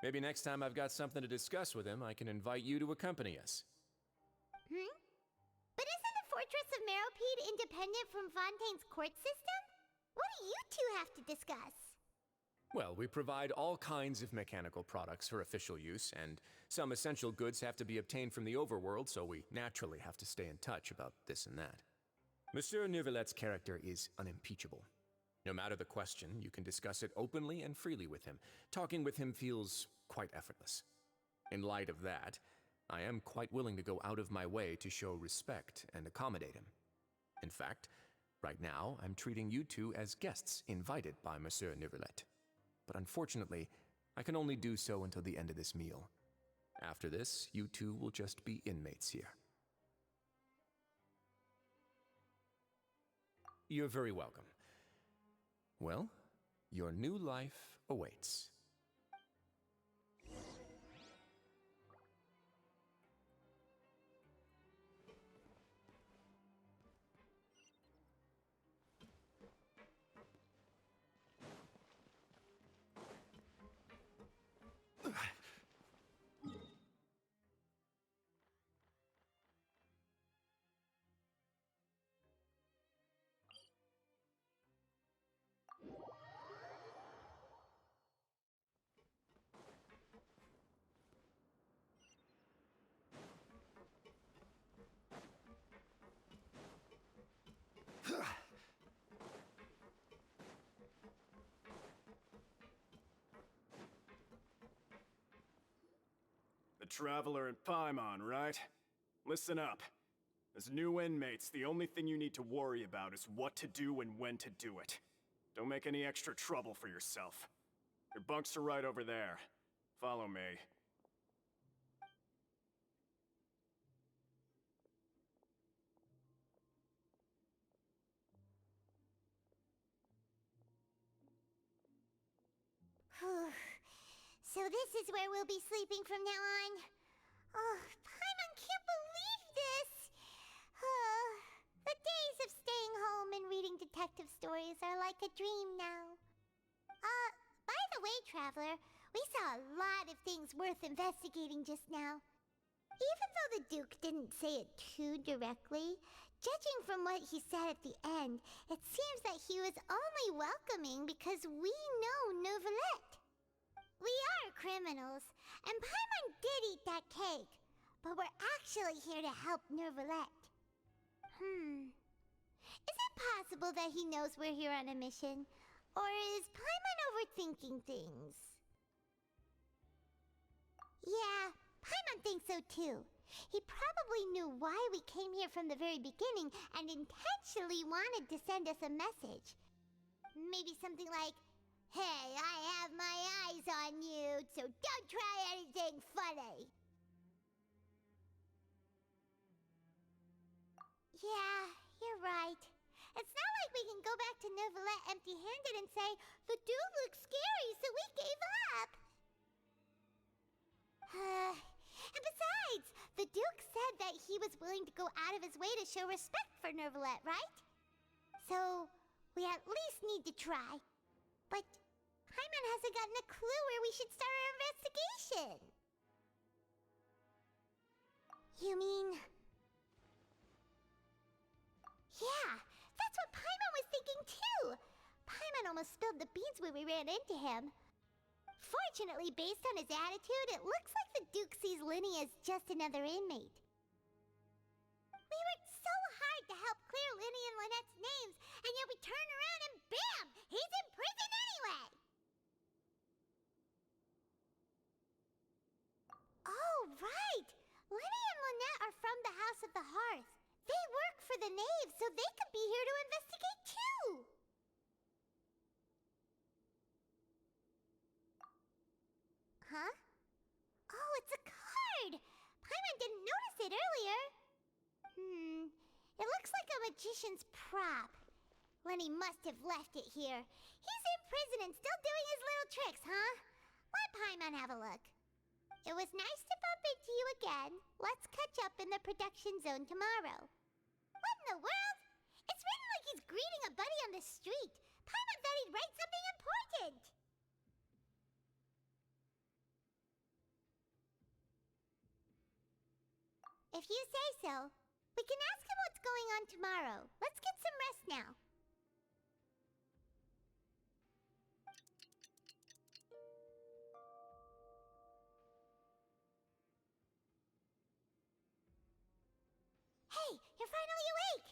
Maybe next time I've got something to discuss with him, I can invite you to accompany us. But isn't the Fortress of Meropide independent from Fontaine's court system? What do you two have to discuss? Well, we provide all kinds of mechanical products for official use, and some essential goods have to be obtained from the overworld, so we naturally have to stay in touch about this and that. Monsieur Nervulette's character is unimpeachable. No matter the question, you can discuss it openly and freely with him. Talking with him feels quite effortless. In light of that, I am quite willing to go out of my way to show respect and accommodate him. In fact, right now, I'm treating you two as guests invited by Monsieur Nervulette. But unfortunately, I can only do so until the end of this meal. After this, you two will just be inmates here. You're very welcome. Well, your new life awaits. The Traveler and Paimon, right? Listen up. As new inmates, the only thing you need to worry about is what to do and when to do it. Don't make any extra trouble for yourself. Your bunks are right over there. Follow me. So this is where we'll be sleeping from now on. Oh, Paimon can't believe this! The days of staying home and reading detective stories are like a dream now. By the way, Traveler, we saw a lot of things worth investigating just now. Even though the Duke didn't say it too directly, judging from what he said at the end, it seems that he was only welcoming because we know Nervulette. We are criminals, and Paimon did eat that cake, but we're actually here to help Nervulette. Is it possible that he knows we're here on a mission? Or is Paimon overthinking things? Yeah, Paimon thinks so too. He probably knew why we came here from the very beginning and intentionally wanted to send us a message. Maybe something like, "Hey, I have my eyes on you, so don't try anything funny." Yeah, you're right. It's not like we can go back to Nervulette empty-handed and say, "The dude looks scary, so we gave up." And besides, the Duke said that he was willing to go out of his way to show respect for Nervulette, right? So, we at least need to try. But Paimon hasn't gotten a clue where we should start our investigation. You mean... Yeah, that's what Paimon was thinking too! Paimon almost spilled the beans when we ran into him. Fortunately, based on his attitude, it looks like the Duke sees Linny as just another inmate. We worked so hard to help clear Linny and Lynette's names, and yet we turned for the Knave so they could be here to investigate too. Huh? Oh, it's a card! Paimon didn't notice it earlier. It looks like a magician's prop. Lenny must have left it here. He's in prison and still doing his little tricks, huh? Let Paimon have a look. It was nice to bump into you again. Let's catch up in the production zone tomorrow. What in the world? It's written like he's greeting a buddy on the street. Paimon thought he'd write something important. If you say so. We can ask him what's going on tomorrow. Let's get some rest now. Hey, you're finally awake!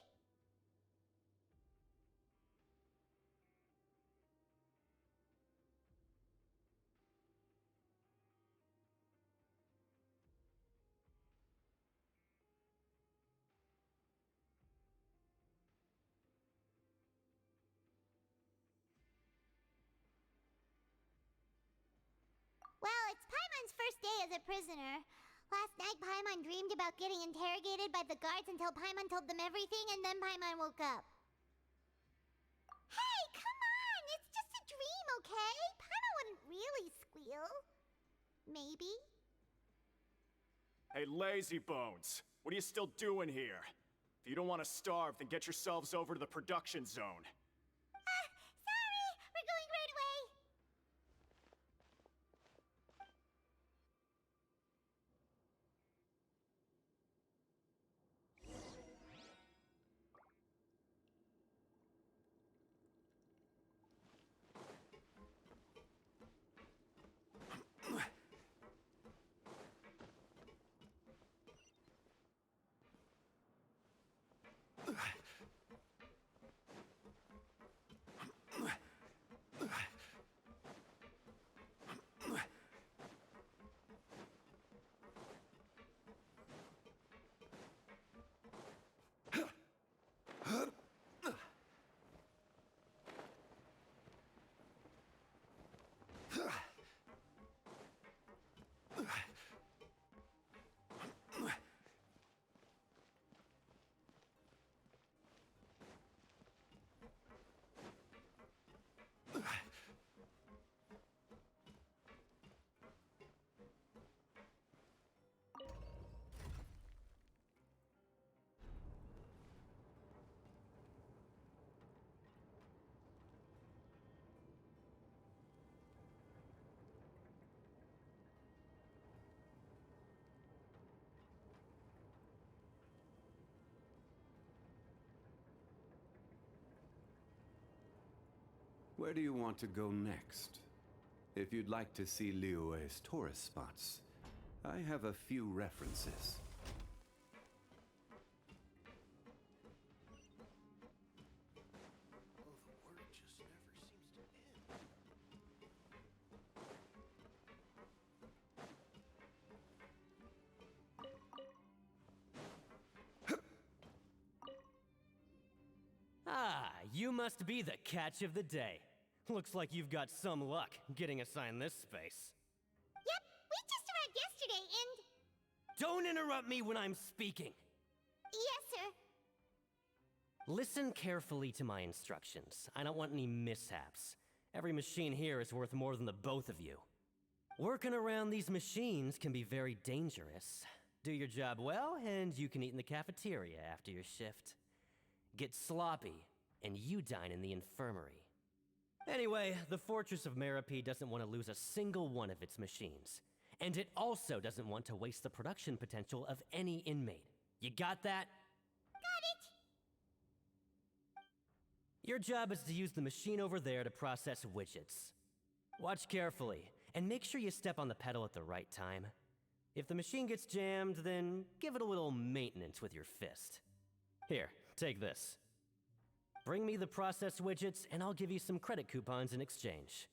Well, it's Paimon's first day as a prisoner. Last night, Paimon dreamed about getting interrogated by the guards until Paimon told them everything, and then Paimon woke up. Hey, come on! It's just a dream, okay? Paimon wouldn't really squeal. Maybe. Hey, lazy bones. What are you still doing here? If you don't want to starve, then get yourselves over to the production zone. Sorry! We're going right away! Where do you want to go next? If you'd like to see Liyue's tourist spots, I have a few references. Ah, you must be the catch of the day. Looks like you've got some luck getting assigned this space. Yep, we just arrived yesterday and... Don't interrupt me when I'm speaking. Yes, sir. Listen carefully to my instructions. I don't want any mishaps. Every machine here is worth more than the both of you. Working around these machines can be very dangerous. Do your job well, and you can eat in the cafeteria after your shift. Get sloppy, and you dine in the infirmary. Anyway, the Fortress of Meropide doesn't want to lose a single one of its machines. And it also doesn't want to waste the production potential of any inmate. You got that? Got it! Your job is to use the machine over there to process widgets. Watch carefully, and make sure you step on the pedal at the right time. If the machine gets jammed, then give it a little maintenance with your fist. Here, take this. Bring me the process widgets, and I'll give you some credit coupons in exchange.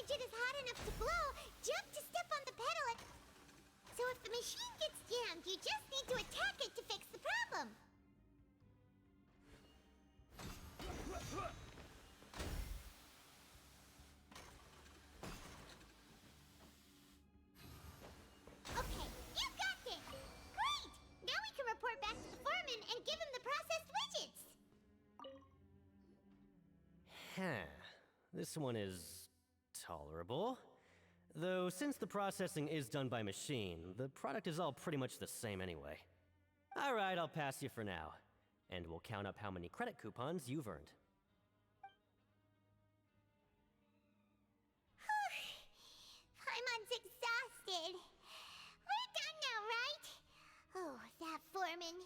widget is hot enough to glow, jump to step on the pedal and... So if the machine gets jammed, you just need to attack it to fix the problem. Okay, you got this! Great! Now we can report back to the foreman and give him the processed widgets! Huh. This one is tolerable. Though, since the processing is done by machine, the product is all pretty much the same anyway. Alright, I'll pass you for now. And we'll count up how many credit coupons you've earned. Paimon's exhausted. We're done now, right? Oh, that foreman.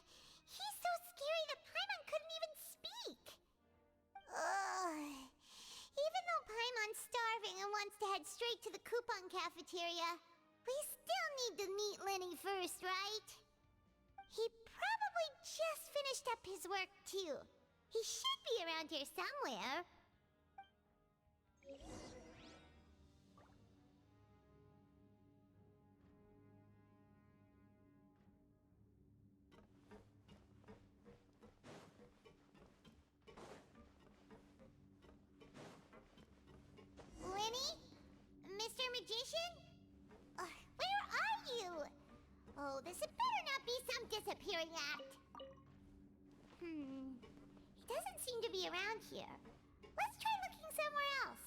He's so scary that Paimon couldn't even speak. Ugh. Even though Paimon's starving and wants to head straight to the coupon cafeteria, we still need to meet Lenny first, right? He probably just finished up his work, too. He should be around here somewhere. Lenny? Mr. Magician? Where are you? Oh, this had better not be some disappearing act. He doesn't seem to be around here. Let's try looking somewhere else.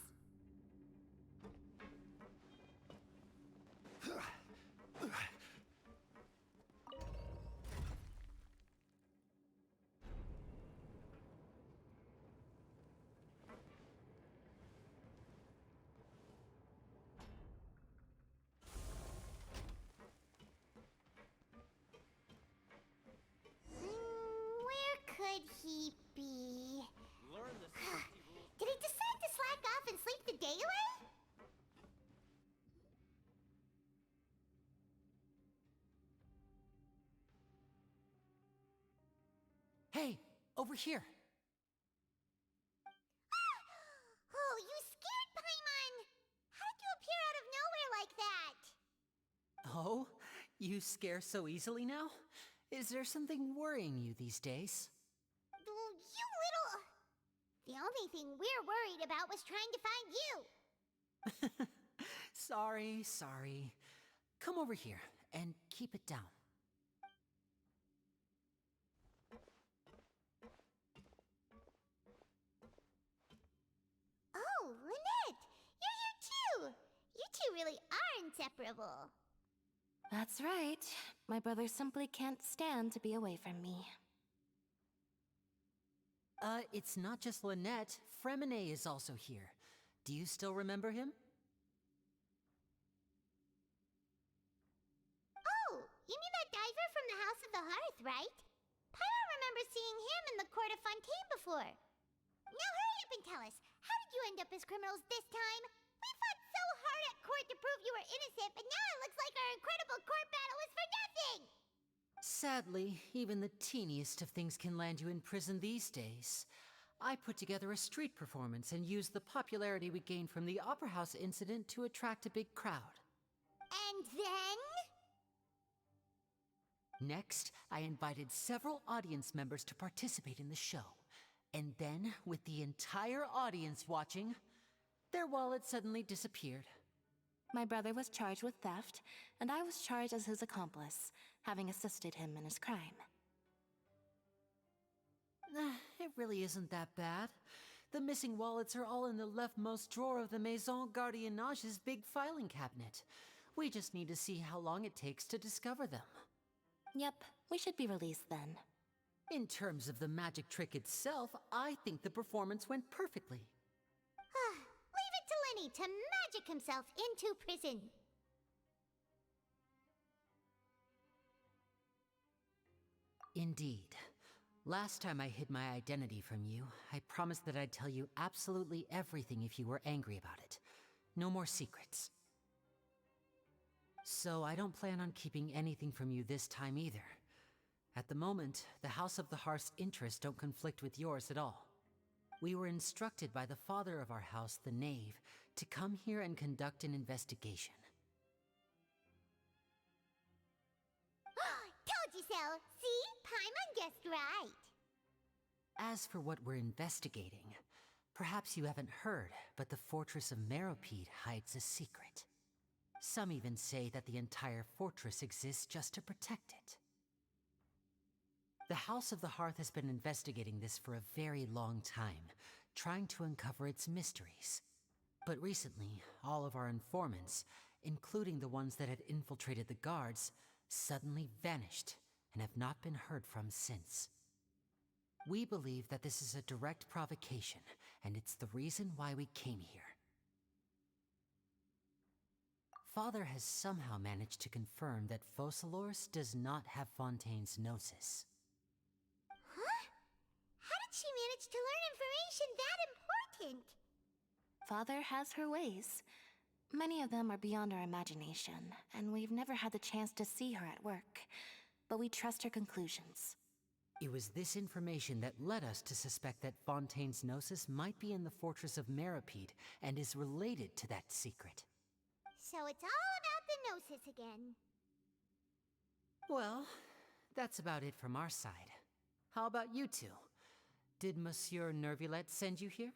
Where could he be? Did he decide to slack off and sleep the day away? Hey, over here. Oh, you scared Paimon! How did you appear out of nowhere like that? Oh, you scare so easily now? Is there something worrying you these days? You little... The only thing we're worried about was trying to find you. Sorry. Come over here and keep it down. Oh, Lynette! You're here too! You two really are inseparable. That's right. My brother simply can't stand to be away from me. It's not just Lynette. Fremine is also here. Do you still remember him? Oh, you mean that diver from the House of the Hearth, right? Paimon remembers seeing him in the court of Fontaine before. Now hurry up and tell us, how did you end up as criminals this time? We fought so hard at court to prove you were innocent, but now it looks like our incredible court battle was for nothing! Sadly, even the teeniest of things can land you in prison these days. I put together a street performance and used the popularity we gained from the Opera House incident to attract a big crowd. And then? Next, I invited several audience members to participate in the show. And then, with the entire audience watching, their wallet suddenly disappeared. My brother was charged with theft, and I was charged as his accomplice, having assisted him in his crime. It really isn't that bad. The missing wallets are all in the leftmost drawer of the Maison Gardiennage's big filing cabinet. We just need to see how long it takes to discover them. Yep, we should be released then. In terms of the magic trick itself, I think the performance went perfectly. Leave it to Lenny to magic himself into prison. Indeed. Last time I hid my identity from you, I promised that I'd tell you absolutely everything if you were angry about it. No more secrets. So I don't plan on keeping anything from you this time either. At the moment, the House of the Hearth's interests don't conflict with yours at all. We were instructed by the father of our house, the Knave, to come here and conduct an investigation. Told you so! See? Paimon guessed right! As for what we're investigating, perhaps you haven't heard, but the Fortress of Meropide hides a secret. Some even say that the entire fortress exists just to protect it. The House of the Hearth has been investigating this for a very long time, trying to uncover its mysteries. But recently, all of our informants, including the ones that had infiltrated the guards, suddenly vanished and have not been heard from since. We believe that this is a direct provocation, and it's the reason why we came here. Father has somehow managed to confirm that Focalors does not have Fontaine's Gnosis. Huh? How did she manage to learn information that important? Father has her ways. Many of them are beyond our imagination, and we've never had the chance to see her at work. But we trust her conclusions. It was this information that led us to suspect that Fontaine's Gnosis might be in the Fortress of Meropide and is related to that secret. So it's all about the Gnosis again. Well, that's about it from our side. How about you two? Did Monsieur Nervulette send you here?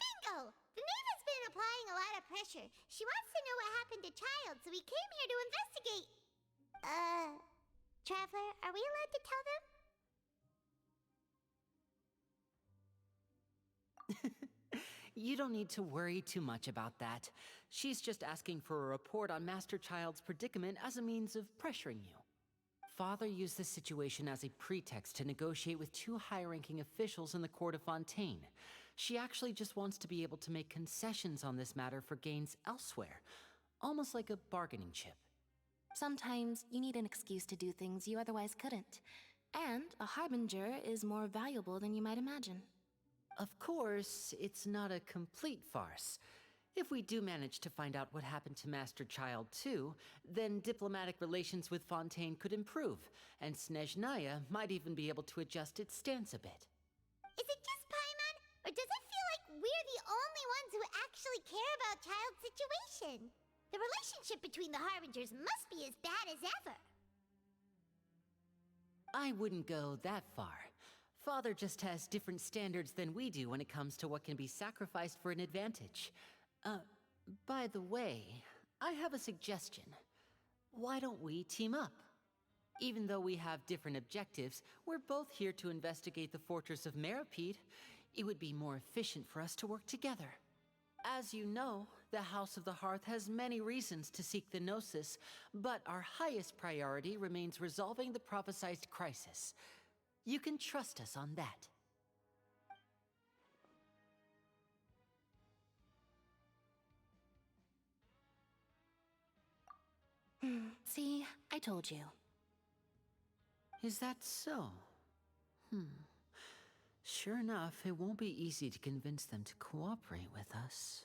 Bingo! The Knave has been applying a lot of pressure. She wants to know what happened to Child, so we came here to investigate. Traveler, are we allowed to tell them? You don't need to worry too much about that. She's just asking for a report on Master Child's predicament as a means of pressuring you. Father used this situation as a pretext to negotiate with two high-ranking officials in the court of Fontaine. She actually just wants to be able to make concessions on this matter for gains elsewhere, almost like a bargaining chip. Sometimes you need an excuse to do things you otherwise couldn't. And a harbinger is more valuable than you might imagine. Of course, it's not a complete farce. If we do manage to find out what happened to Master Child too, then diplomatic relations with Fontaine could improve, and Snezhnaya might even be able to adjust its stance a bit. Is it just Paimon, or does it feel like we're the only ones who actually care about Child's situation? The relationship between the Harbingers must be as bad as ever. I wouldn't go that far. Father just has different standards than we do when it comes to what can be sacrificed for an advantage. By the way, I have a suggestion. Why don't we team up? Even though we have different objectives, we're both here to investigate the Fortress of Meropide. It would be more efficient for us to work together. As you know, the House of the Hearth has many reasons to seek the Gnosis, but our highest priority remains resolving the prophesized crisis. You can trust us on that. See, I told you. Is that so? Sure enough, it won't be easy to convince them to cooperate with us.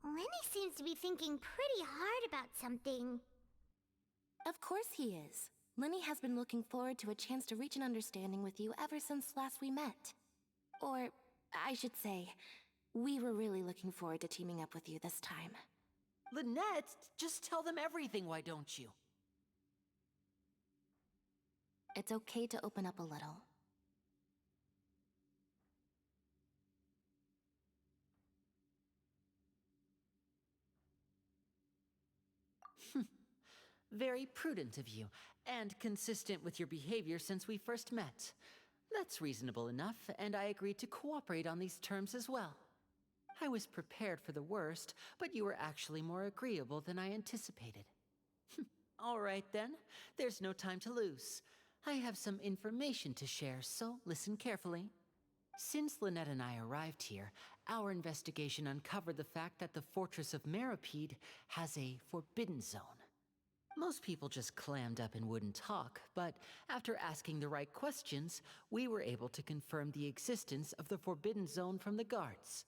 Lenny seems to be thinking pretty hard about something. Of course he is. Lenny has been looking forward to a chance to reach an understanding with you ever since last we met. Or, I should say, we were really looking forward to teaming up with you this time. Lynette, just tell them everything, why don't you? It's okay to open up a little. Very prudent of you, and consistent with your behavior since we first met. That's reasonable enough, and I agreed to cooperate on these terms as well. I was prepared for the worst, but you were actually more agreeable than I anticipated. All right then, there's no time to lose. I have some information to share, so listen carefully. Since Lynette and I arrived here, our investigation uncovered the fact that the Fortress of Meropide has a forbidden zone. Most people just clammed up and wouldn't talk, but after asking the right questions, we were able to confirm the existence of the forbidden zone from the guards.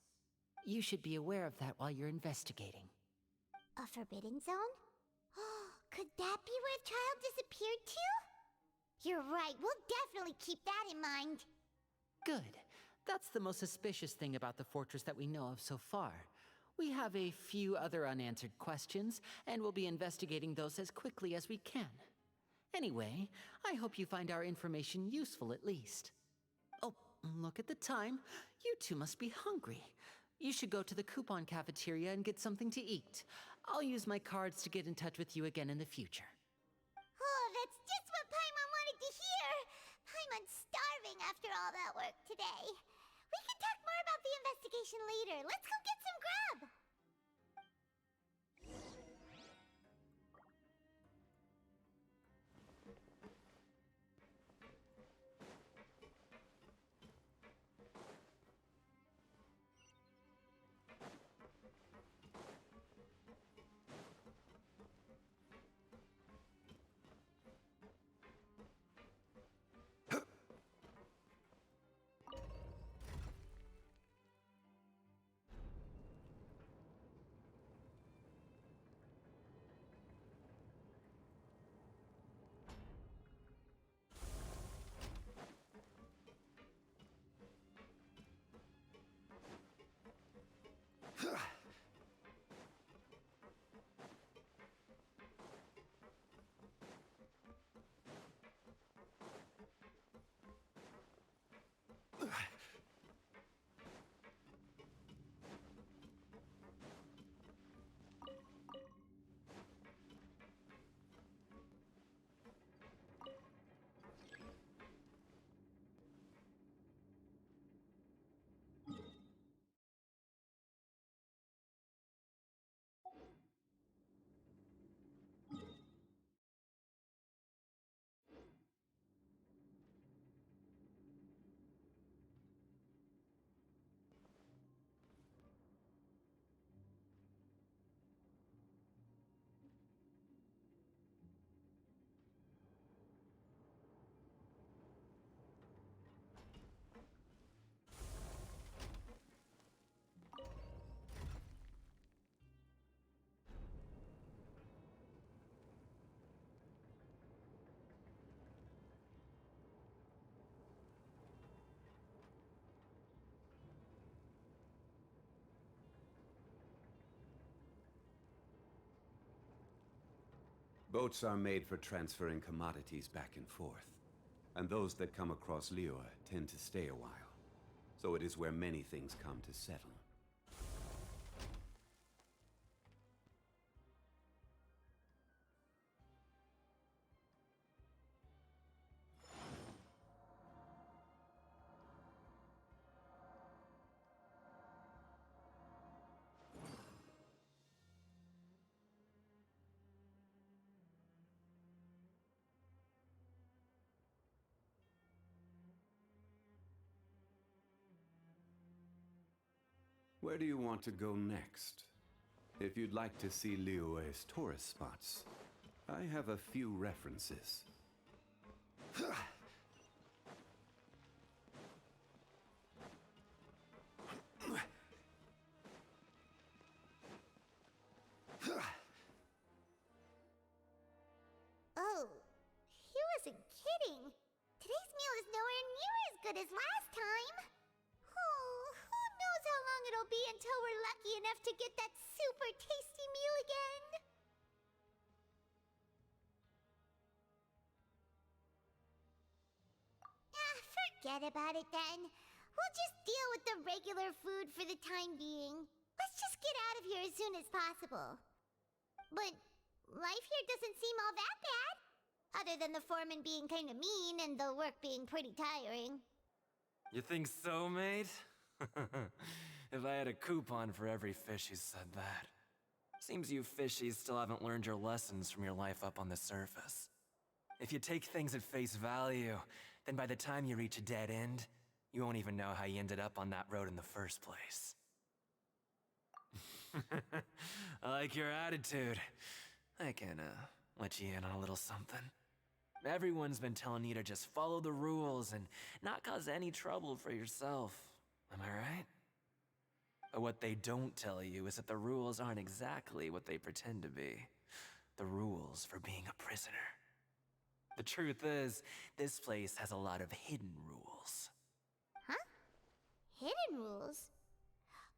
You should be aware of that while you're investigating. A forbidden zone? Could that be where Child disappeared to? You're right, we'll definitely keep that in mind. Good. That's the most suspicious thing about the fortress that we know of so far. We have a few other unanswered questions, and we'll be investigating those as quickly as we can. Anyway, I hope you find our information useful at least. Oh, look at the time. You two must be hungry. You should go to the coupon cafeteria and get something to eat. I'll use my cards to get in touch with you again in the future. Oh, that's just what Paimon wanted to hear! Paimon's starving after all that work today. We can talk more about the investigation later. Let's go get some grub! Boats are made for transferring commodities back and forth, and those that come across Liyue tend to stay a while. So it is where many things come to settle. Where do you want to go next? If you'd like to see Liyue's tourist spots, I have a few references. Oh, he wasn't kidding. Today's meal is nowhere near as good as last time. Oh, who knows how long it'll be until we're lucky enough to get that super tasty meal again. Forget about it then. We'll just deal with the regular food for the time being. Let's just get out of here as soon as possible. But life here doesn't seem all that bad. Other than the foreman being kinda mean and the work being pretty tiring. You think so, mate? If I had a coupon for every fish who said that. Seems you fishies still haven't learned your lessons from your life up on the surface. If you take things at face value, then by the time you reach a dead end, you won't even know how you ended up on that road in the first place. I like your attitude. I can, let you in on a little something. Everyone's been telling you to just follow the rules and not cause any trouble for yourself. Am I right? But what they don't tell you is that the rules aren't exactly what they pretend to be. The rules for being a prisoner. The truth is, this place has a lot of hidden rules. Huh? Hidden rules?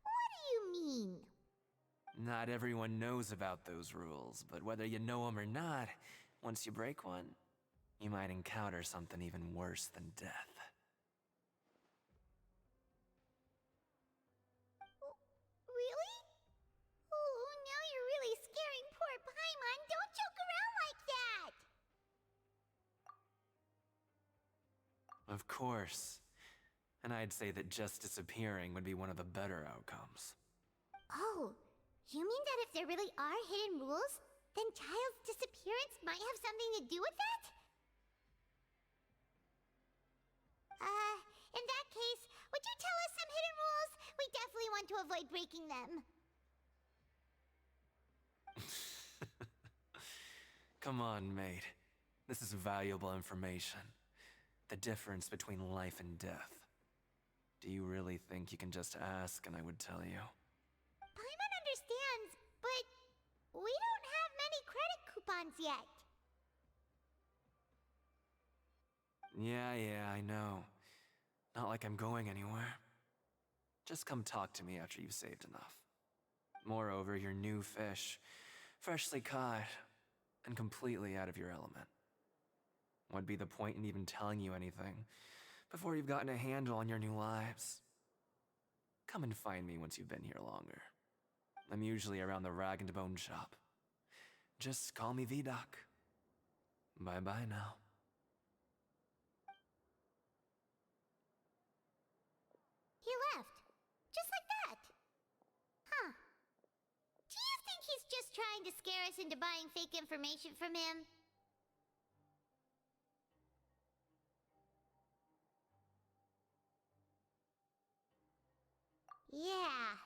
What do you mean? Not everyone knows about those rules, but whether you know them or not, once you break one, you might encounter something even worse than death. Really? Oh, now you're really scaring poor Paimon. Don't joke around like that! Of course. And I'd say that just disappearing would be one of the better outcomes. Oh, you mean that if there really are hidden rules, then Child's disappearance might have something to do with that? In that case, would you tell us some hidden rules? We definitely want to avoid breaking them. Come on, mate. This is valuable information. The difference between life and death. Do you really think you can just ask and I would tell you? Paimon understands, but we don't have many credit coupons yet. Yeah, I know. Not like I'm going anywhere. Just come talk to me after you've saved enough. Moreover, you're new fish, freshly caught, and completely out of your element. What'd be the point in even telling you anything before you've gotten a handle on your new lives? Come and find me once you've been here longer. I'm usually around the rag and bone shop. Just call me V-Doc. Bye-bye now. He left. Just like that. Huh. Do you think he's just trying to scare us into buying fake information from him? Yeah.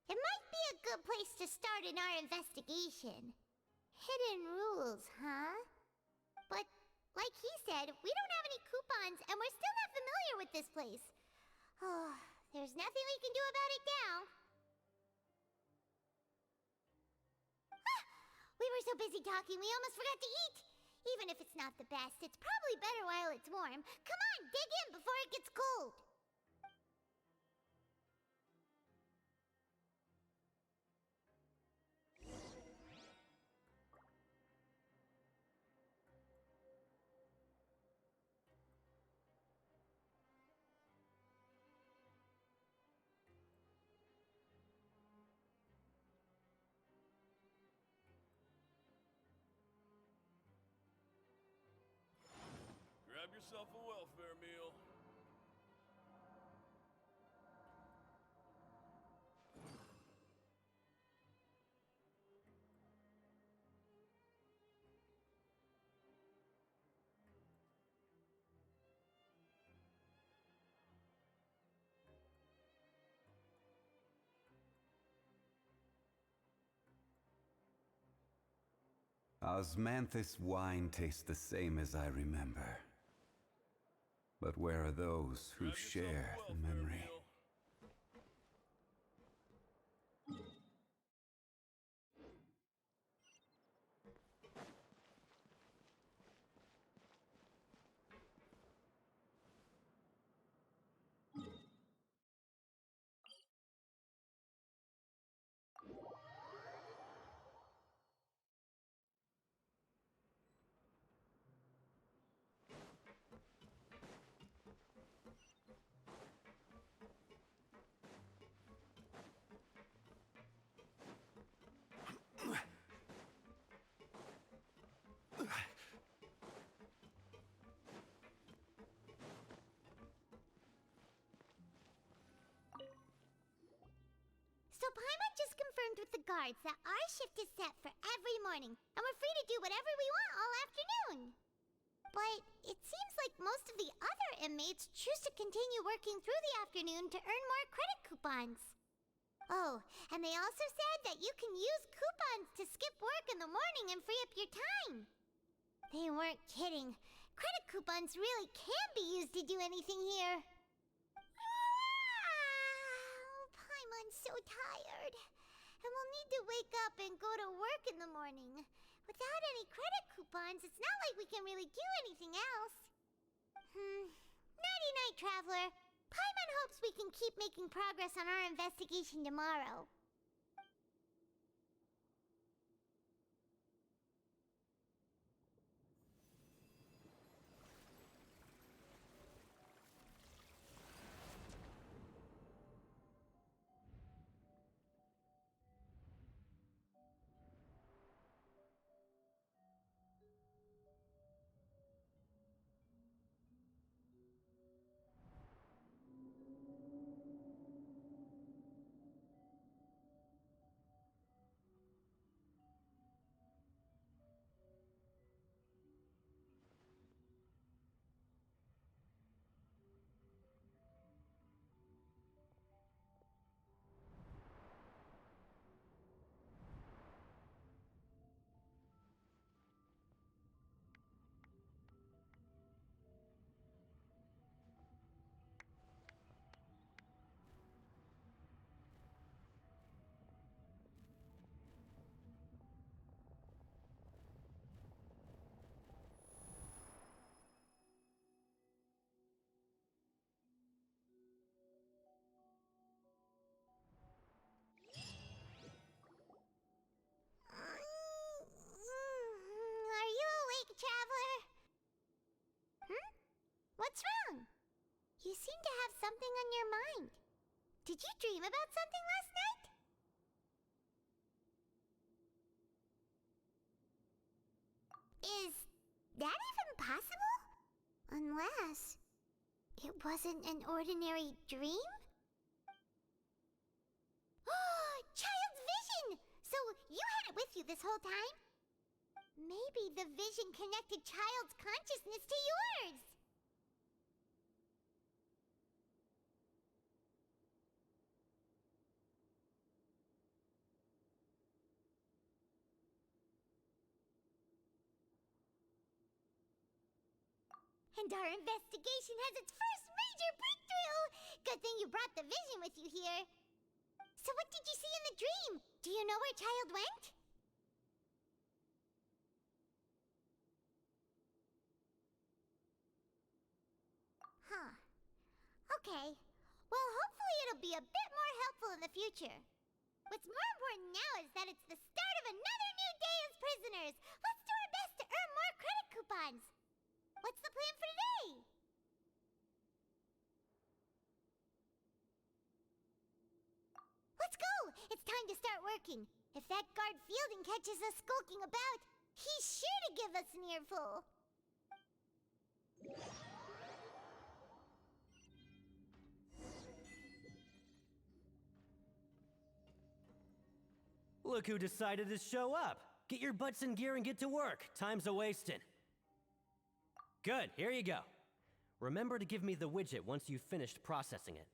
It might be a good place to start in our investigation. Hidden rules, huh? But, like he said, we don't have any coupons and we're still not familiar with this place. Oh, there's nothing we can do about it now. Ah, we were so busy talking we almost forgot to eat. Even if it's not the best, it's probably better while it's warm. Come on, dig in before it gets cold. Grab yourself a welfare meal. Osmanthus wine tastes the same as I remember. But where are those who share the memory? So Paimon just confirmed with the guards that our shift is set for every morning, and we're free to do whatever we want all afternoon. But it seems like most of the other inmates choose to continue working through the afternoon to earn more credit coupons. Oh, and they also said that you can use coupons to skip work in the morning and free up your time. They weren't kidding. Credit coupons really can be used to do anything here. Paimon's so tired. And we'll need to wake up and go to work in the morning. Without any credit coupons, it's not like we can really do anything else. Nighty-night, Traveler. Paimon hopes we can keep making progress on our investigation tomorrow. seem to have something on your mind. Did you dream about something last night? Is that even possible? Unless it wasn't an ordinary dream? Child's vision! So you had it with you this whole time? Maybe the vision connected Child's consciousness to yours. And our investigation has its first major breakthrough! Good thing you brought the vision with you here. So what did you see in the dream? Do you know where Child went? Huh. Okay. Well, hopefully it'll be a bit more helpful in the future. What's more important now is that it's the start of another new day as prisoners. Let's do our best to earn more credit coupons. What's the plan for today? Let's go! It's time to start working. If that guard Fielding catches us skulking about, he's sure to give us an earful. Look who decided to show up. Get your butts in gear and get to work. Time's a-wasting. Good, here you go. Remember to give me the widget once you've finished processing it.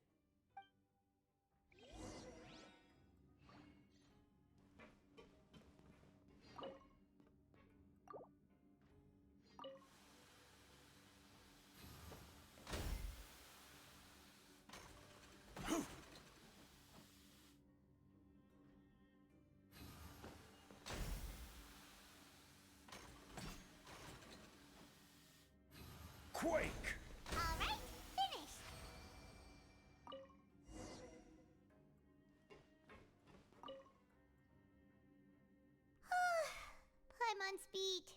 Quake! Alright, finished. Paimon's beat.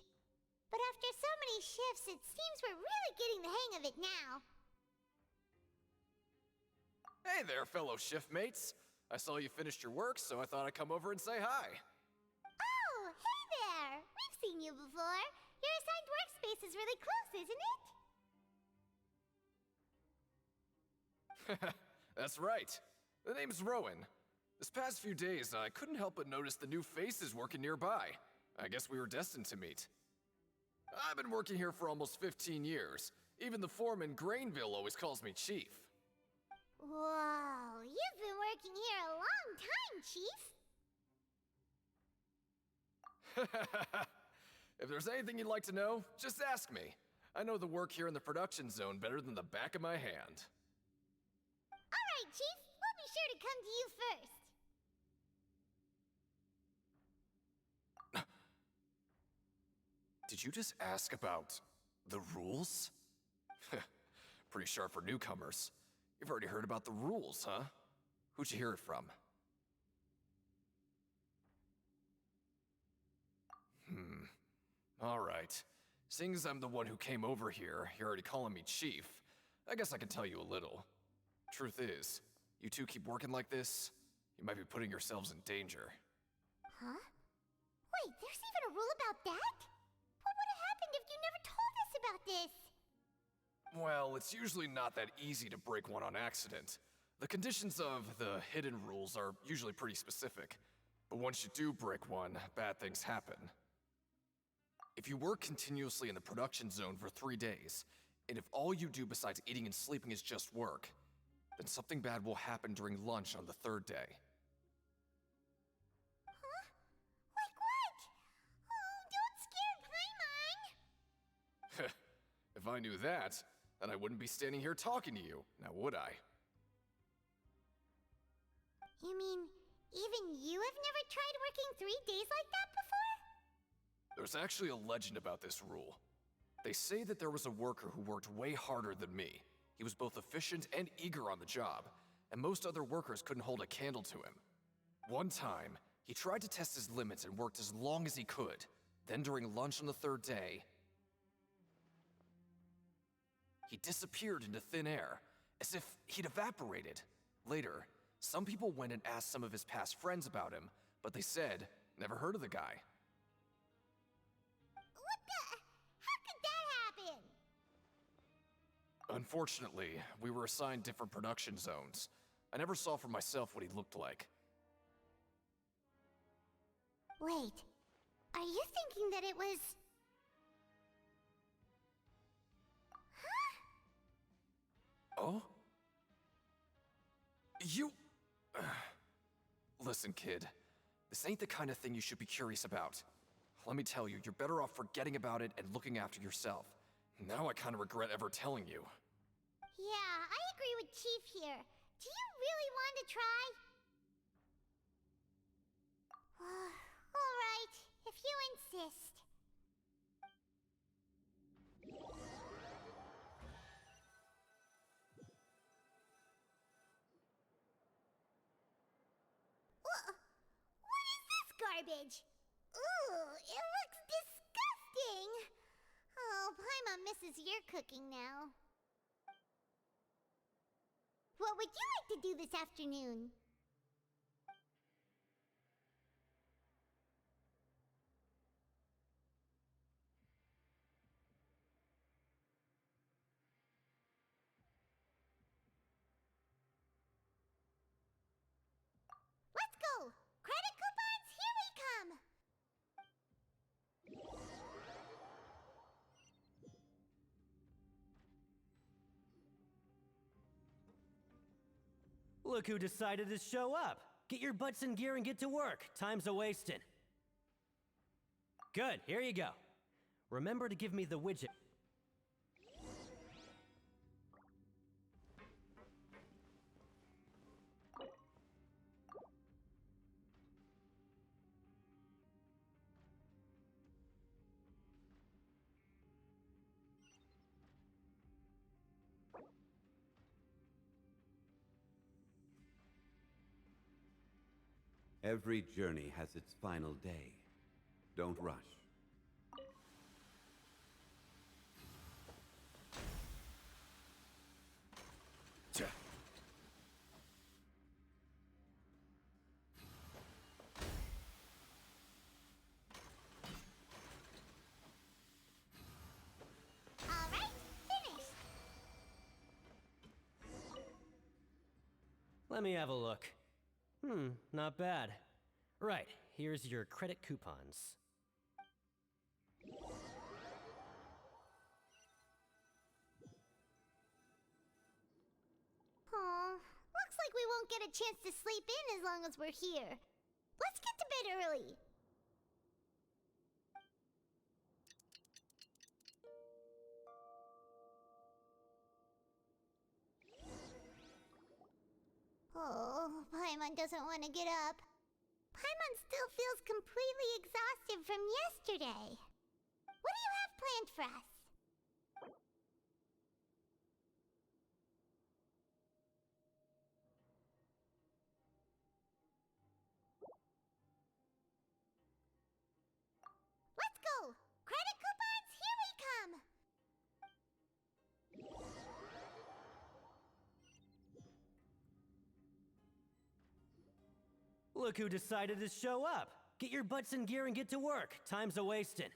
But after so many shifts, it seems we're really getting the hang of it now. Hey there, fellow shift mates. I saw you finished your work, so I thought I'd come over and say hi. Oh, hey there! We've seen you before. Your assigned workspace is really close, isn't it? That's right. The name's Rowan. This past few days, I couldn't help but notice the new faces working nearby. I guess we were destined to meet. I've been working here for almost 15 years. Even the foreman, Grainville, always calls me Chief. Whoa, you've been working here a long time, Chief. If there's anything you'd like to know, just ask me. I know the work here in the production zone better than the back of my hand. Alright, Chief. We'll be sure to come to you first. Did you just ask about the rules? Pretty sharp for newcomers. You've already heard about the rules, huh? Who'd you hear it from? Alright. Seeing as I'm the one who came over here, you're already calling me Chief. I guess I can tell you a little. Truth is, you two keep working like this, you might be putting yourselves in danger. Huh? Wait, there's even a rule about that? What would have happened if you never told us about this? Well, it's usually not that easy to break one on accident. The conditions of the hidden rules are usually pretty specific. But once you do break one, bad things happen. If you work continuously in the production zone for 3 days, and if all you do besides eating and sleeping is just work, then something bad will happen during lunch on the 3rd day. Huh? Like what? Oh, don't scare Paimon! If I knew that, then I wouldn't be standing here talking to you, now would I? You mean, even you have never tried working 3 days like that before? There's actually a legend about this rule. They say that there was a worker who worked way harder than me. He was both efficient and eager on the job, and most other workers couldn't hold a candle to him. One time, he tried to test his limits and worked as long as he could. Then during lunch on the 3rd day, he disappeared into thin air, as if he'd evaporated. Later, some people went and asked some of his past friends about him, but they said, never heard of the guy. What the? How could that happen? Unfortunately, we were assigned different production zones. I never saw for myself what he looked like. Wait, are you thinking that it was... Oh? You... Listen, kid. This ain't the kind of thing you should be curious about. Let me tell you, you're better off forgetting about it and looking after yourself. Now I kind of regret ever telling you. Yeah, I agree with Chief here. Do you really want to try? Alright, if you insist. What is this garbage? Ooh, it looks disgusting! Oh, Paimon misses your cooking now. What would you like to do this afternoon? Let's go! Credit coupons, here we come! Look who decided to show up. Get your butts in gear and get to work. Time's a-wasting. Good, here you go. Remember to give me the widget. Every journey has its final day. Don't rush. Alright, finished! Let me have a look. Not bad. Right, here's your credit coupons. Aw, looks like we won't get a chance to sleep in as long as we're here. Let's get to bed early. Oh, Paimon doesn't want to get up. Paimon still feels completely exhausted from yesterday. What do you have planned for us? Let's go! Credit coupons, here we come! Look who decided to show up. Get your butts in gear and get to work. Time's a-wasting.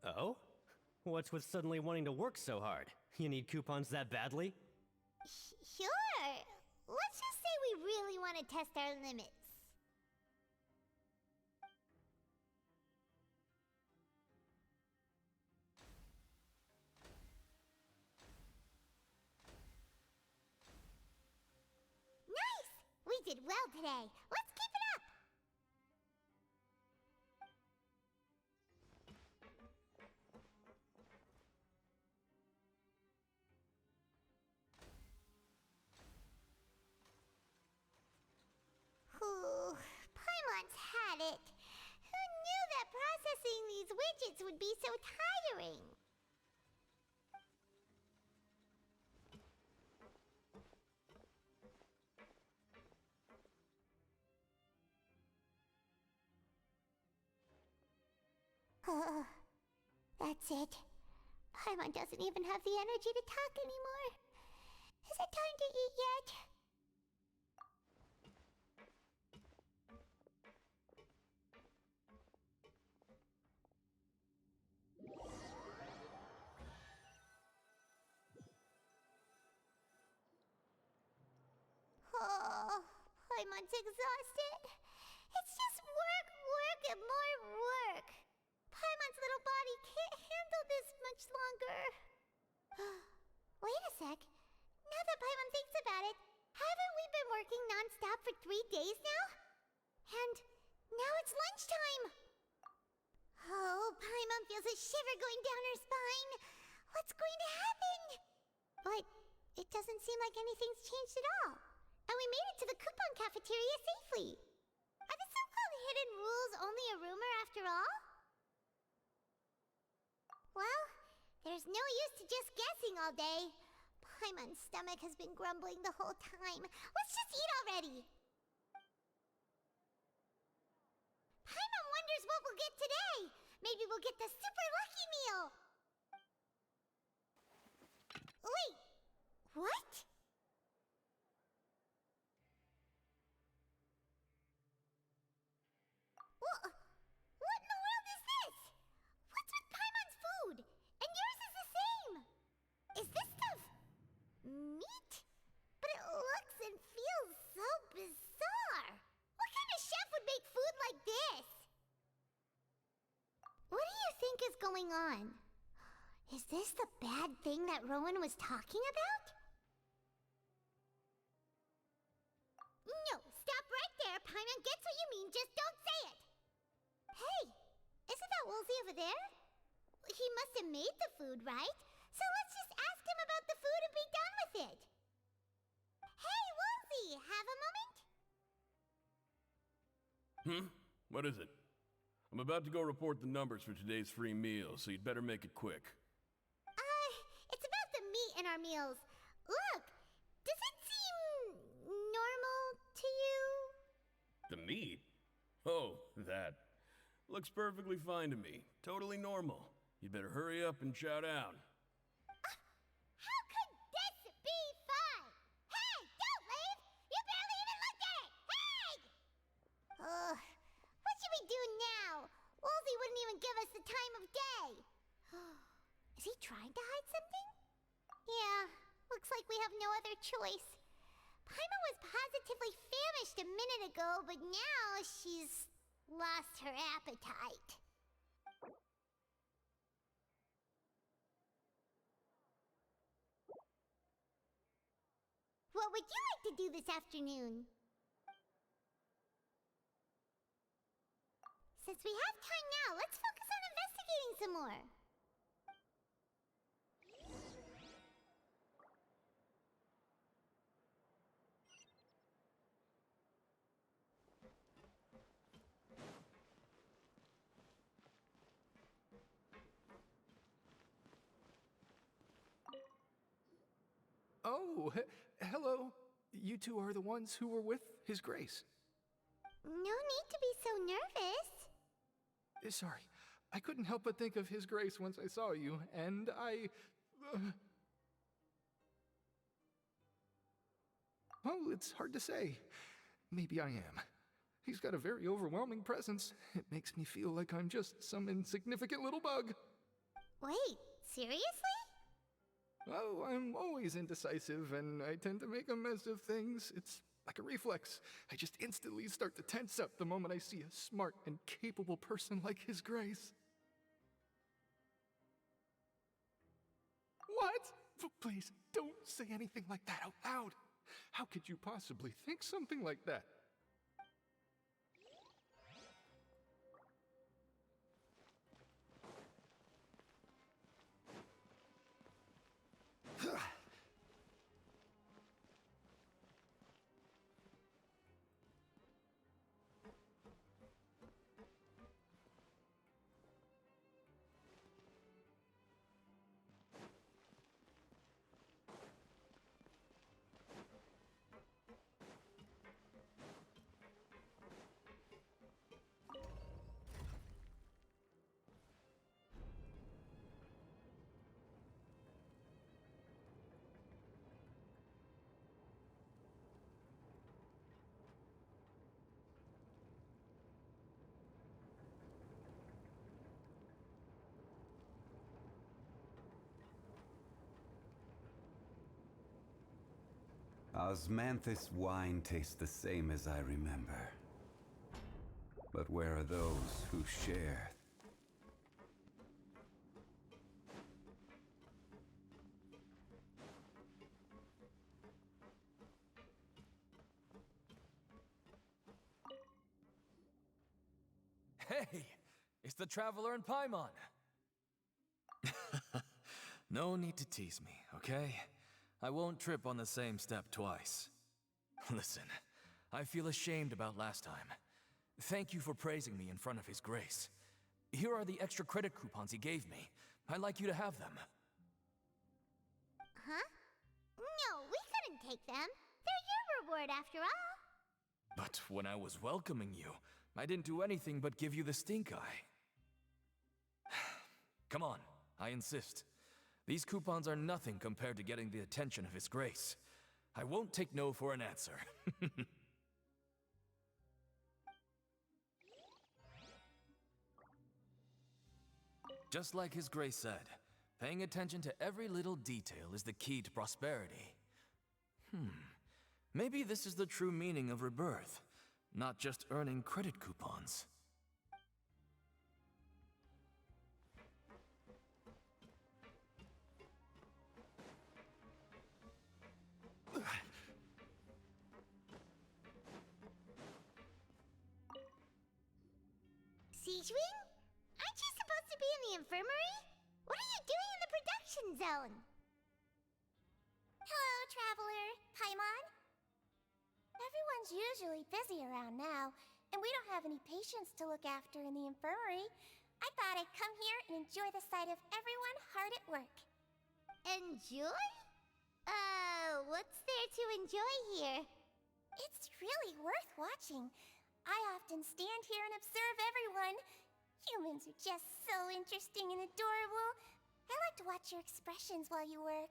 Oh? What's with suddenly wanting to work so hard? You need coupons that badly? Sure. Let's just say we really want to test our limits. Nice! We did well today. Let's keep it up! Ooh, Paimon's had it. Who knew that processing these widgets would be so tiring? That's it. Paimon doesn't even have the energy to talk anymore. Is it time to eat yet? Oh, Paimon's exhausted. It's just work, work, and more work. Paimon's little body can't handle this much longer. Wait a sec. Now that Paimon thinks about it, haven't we been working non-stop for 3 days now? And now it's lunchtime. Oh, Paimon feels a shiver going down her spine. What's going to happen? But it doesn't seem like anything's changed at all. And we made it to the coupon cafeteria safely. Are the so-called hidden rules only a rumor after all? Well, there's no use to just guessing all day. Paimon's stomach has been grumbling the whole time. Let's just eat already. Paimon wonders what we'll get today. Maybe we'll get the super lucky meal. Wait, what? What in the world is this? What's with Paimon's food? And yours is the same. Is this stuff meat? But it looks and feels so bizarre. What kind of chef would make food like this? What do you think is going on? Is this the bad thing that Rowan was talking about? No, stop right there. Paimon gets what you mean, just don't say it. Hey, isn't that Woolsey over there? He must have made the food, right? So let's just ask him about the food and be done with it. Hey, Woolsey, have a moment? What is it? I'm about to go report the numbers for today's free meal, so you'd better make it quick. It's about the meat in our meals. Look, does it seem normal to you? The meat? Oh, that. Looks perfectly fine to me. Totally normal. You'd better hurry up and chow down. How could this be fun? Hey, don't leave! You barely even looked at it! Hey! What should we do now? Woolsey wouldn't even give us the time of day. Is he trying to hide something? Yeah, looks like we have no other choice. Paimon was positively famished a minute ago, but now she's lost her appetite. What would you like to do this afternoon? Since we have time now, let's focus on investigating some more. Oh, hello. You two are the ones who were with His Grace. No need to be so nervous. Sorry, I couldn't help but think of His Grace once I saw you, and I... Well, it's hard to say. Maybe I am. He's got a very overwhelming presence. It makes me feel like I'm just some insignificant little bug. Wait, seriously? Oh, I'm always indecisive, and I tend to make a mess of things. It's like a reflex. I just instantly start to tense up the moment I see a smart and capable person like His Grace. What? Please, don't say anything like that out loud. How could you possibly think something like that? Osmanthus wine tastes the same as I remember. But where are those who share? Hey! It's the Traveler and Paimon! No need to tease me, okay? I won't trip on the same step twice. Listen, I feel ashamed about last time. Thank you for praising me in front of His Grace. Here are the extra credit coupons he gave me. I'd like you to have them. Huh? No, we couldn't take them. They're your reward after all. But when I was welcoming you, I didn't do anything but give you the stink eye. Come on, I insist. These coupons are nothing compared to getting the attention of His Grace. I won't take no for an answer. Just like His Grace said, paying attention to every little detail is the key to prosperity. Maybe this is the true meaning of rebirth, not just earning credit coupons. Siegewing? Aren't you supposed to be in the infirmary? What are you doing in the production zone? Hello, Traveler. Paimon? Everyone's usually busy around now, and we don't have any patients to look after in the infirmary. I thought I'd come here and enjoy the sight of everyone hard at work. Enjoy? What's there to enjoy here? It's really worth watching. I often stand here and observe everyone. Humans are just so interesting and adorable. I like to watch your expressions while you work.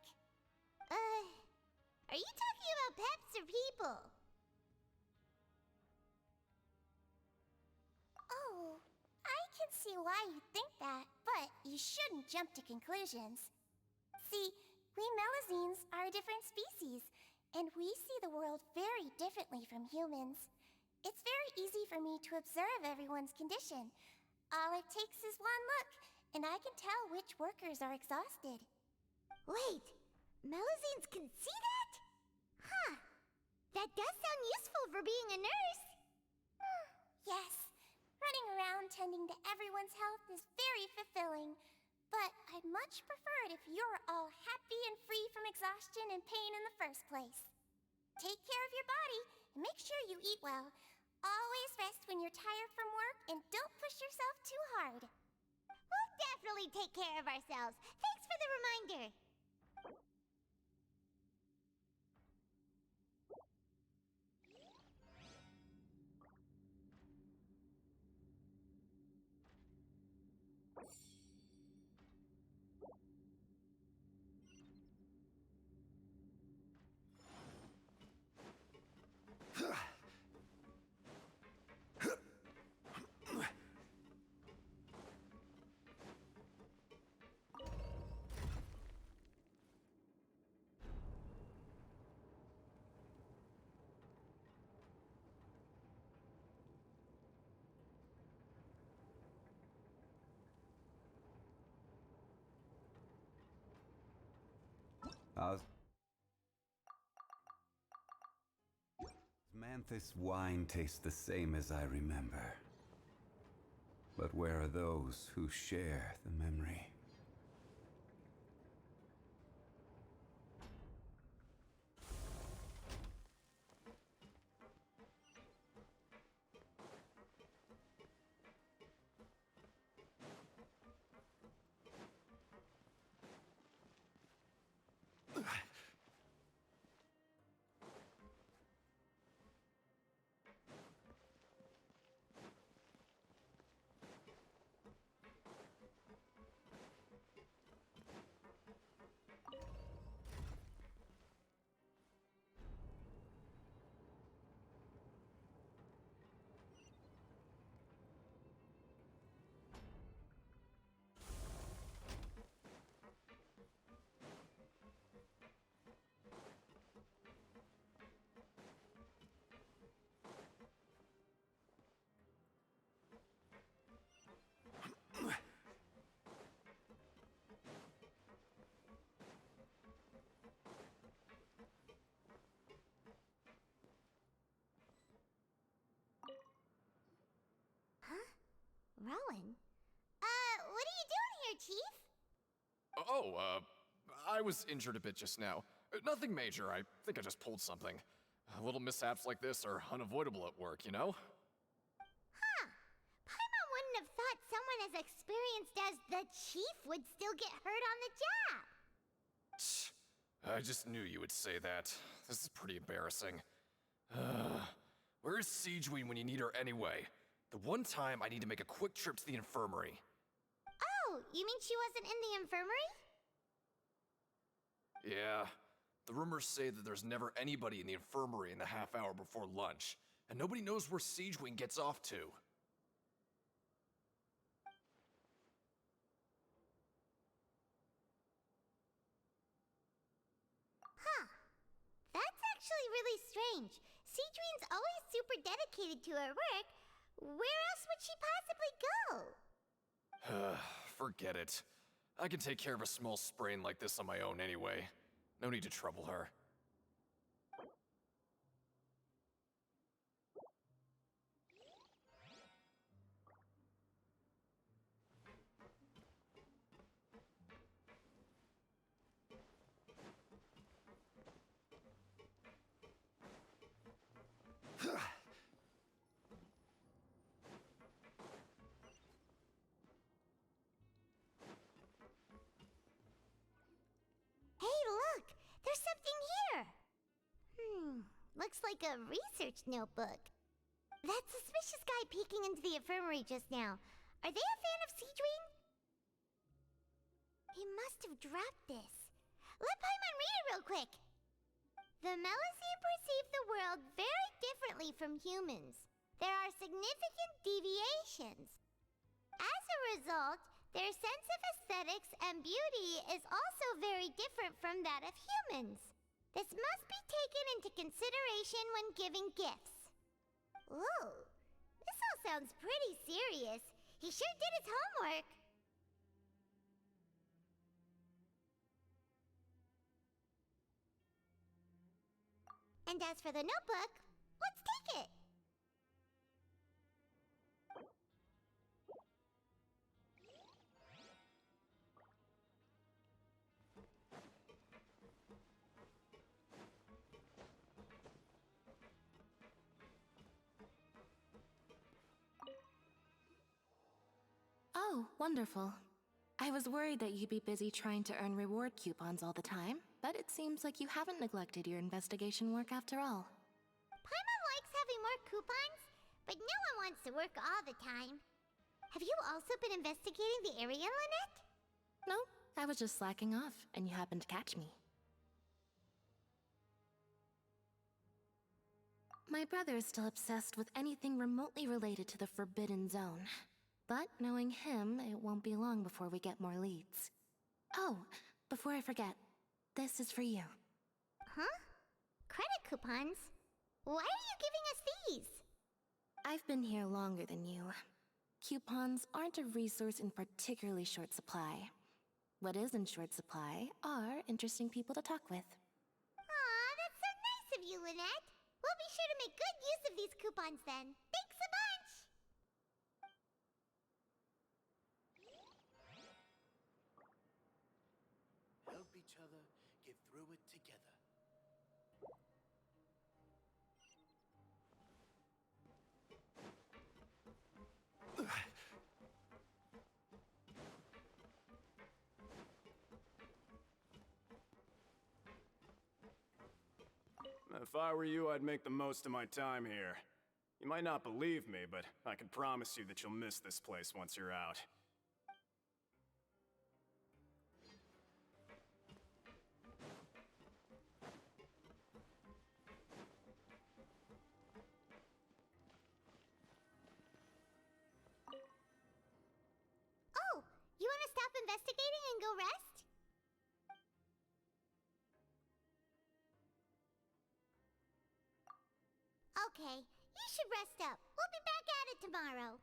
Are you talking about pets or people? Oh, I can see why you think that, but you shouldn't jump to conclusions. See, we Melazines are a different species, and we see the world very differently from humans. It's very easy for me to observe everyone's condition. All it takes is one look, and I can tell which workers are exhausted. Wait, Melazines can see that? Huh. That does sound useful for being a nurse. Yes, running around tending to everyone's health is very fulfilling. But I'd much prefer it if you're all happy and free from exhaustion and pain in the first place. Take care of your body and make sure you eat well. Always rest when you're tired from work and don't push yourself too hard. We'll definitely take care of ourselves. Thanks for the reminder. Osmanthus wine tastes the same as I remember. But where are those who share the memory? Rowan. What are you doing here, Chief? I was injured a bit just now. Nothing major, I think I just pulled something. Little mishaps like this are unavoidable at work, you know? Huh. Paimon wouldn't have thought someone as experienced as the Chief would still get hurt on the job. I just knew you would say that. This is pretty embarrassing. Where is Siegeween when you need her anyway? The one time I need to make a quick trip to the infirmary. Oh, you mean she wasn't in the infirmary? Yeah. The rumors say that there's never anybody in the infirmary in the half hour before lunch, and nobody knows where Siegeween gets off to. Huh. That's actually really strange. Siegeween's always super dedicated to her work. Where else would she possibly go? Forget it. I can take care of a small sprain like this on my own anyway. No need to trouble her. Hey, look! There's something here! Looks like a research notebook. That suspicious guy peeking into the infirmary just now. Are they a fan of Siegeween? He must have dropped this. Let Paimon read it real quick! The Melusine perceive the world very differently from humans. There are significant deviations. As a result, their sense of aesthetics and beauty is also very different from that of humans. This must be taken into consideration when giving gifts. Ooh, this all sounds pretty serious. He sure did his homework. And as for the notebook, let's take it. Oh, wonderful. I was worried that you'd be busy trying to earn reward coupons all the time, but it seems like you haven't neglected your investigation work after all. Paimon likes having more coupons, but no one wants to work all the time. Have you also been investigating the area, Lynette? No, I was just slacking off, and you happened to catch me. My brother is still obsessed with anything remotely related to the Forbidden Zone. But knowing him, it won't be long before we get more leads. Oh, before I forget, this is for you. Huh? Credit coupons? Why are you giving us these? I've been here longer than you. Coupons aren't a resource in particularly short supply. What is in short supply are interesting people to talk with. Aw, that's so nice of you, Lynette. We'll be sure to make good use of these coupons then. Thanks a bunch! Help each other get through it together. If I were you, I'd make the most of my time here. You might not believe me, but I can promise you that you'll miss this place once you're out. Oh, you want to stop investigating and go rest? Okay, you should rest up. We'll be back at it tomorrow.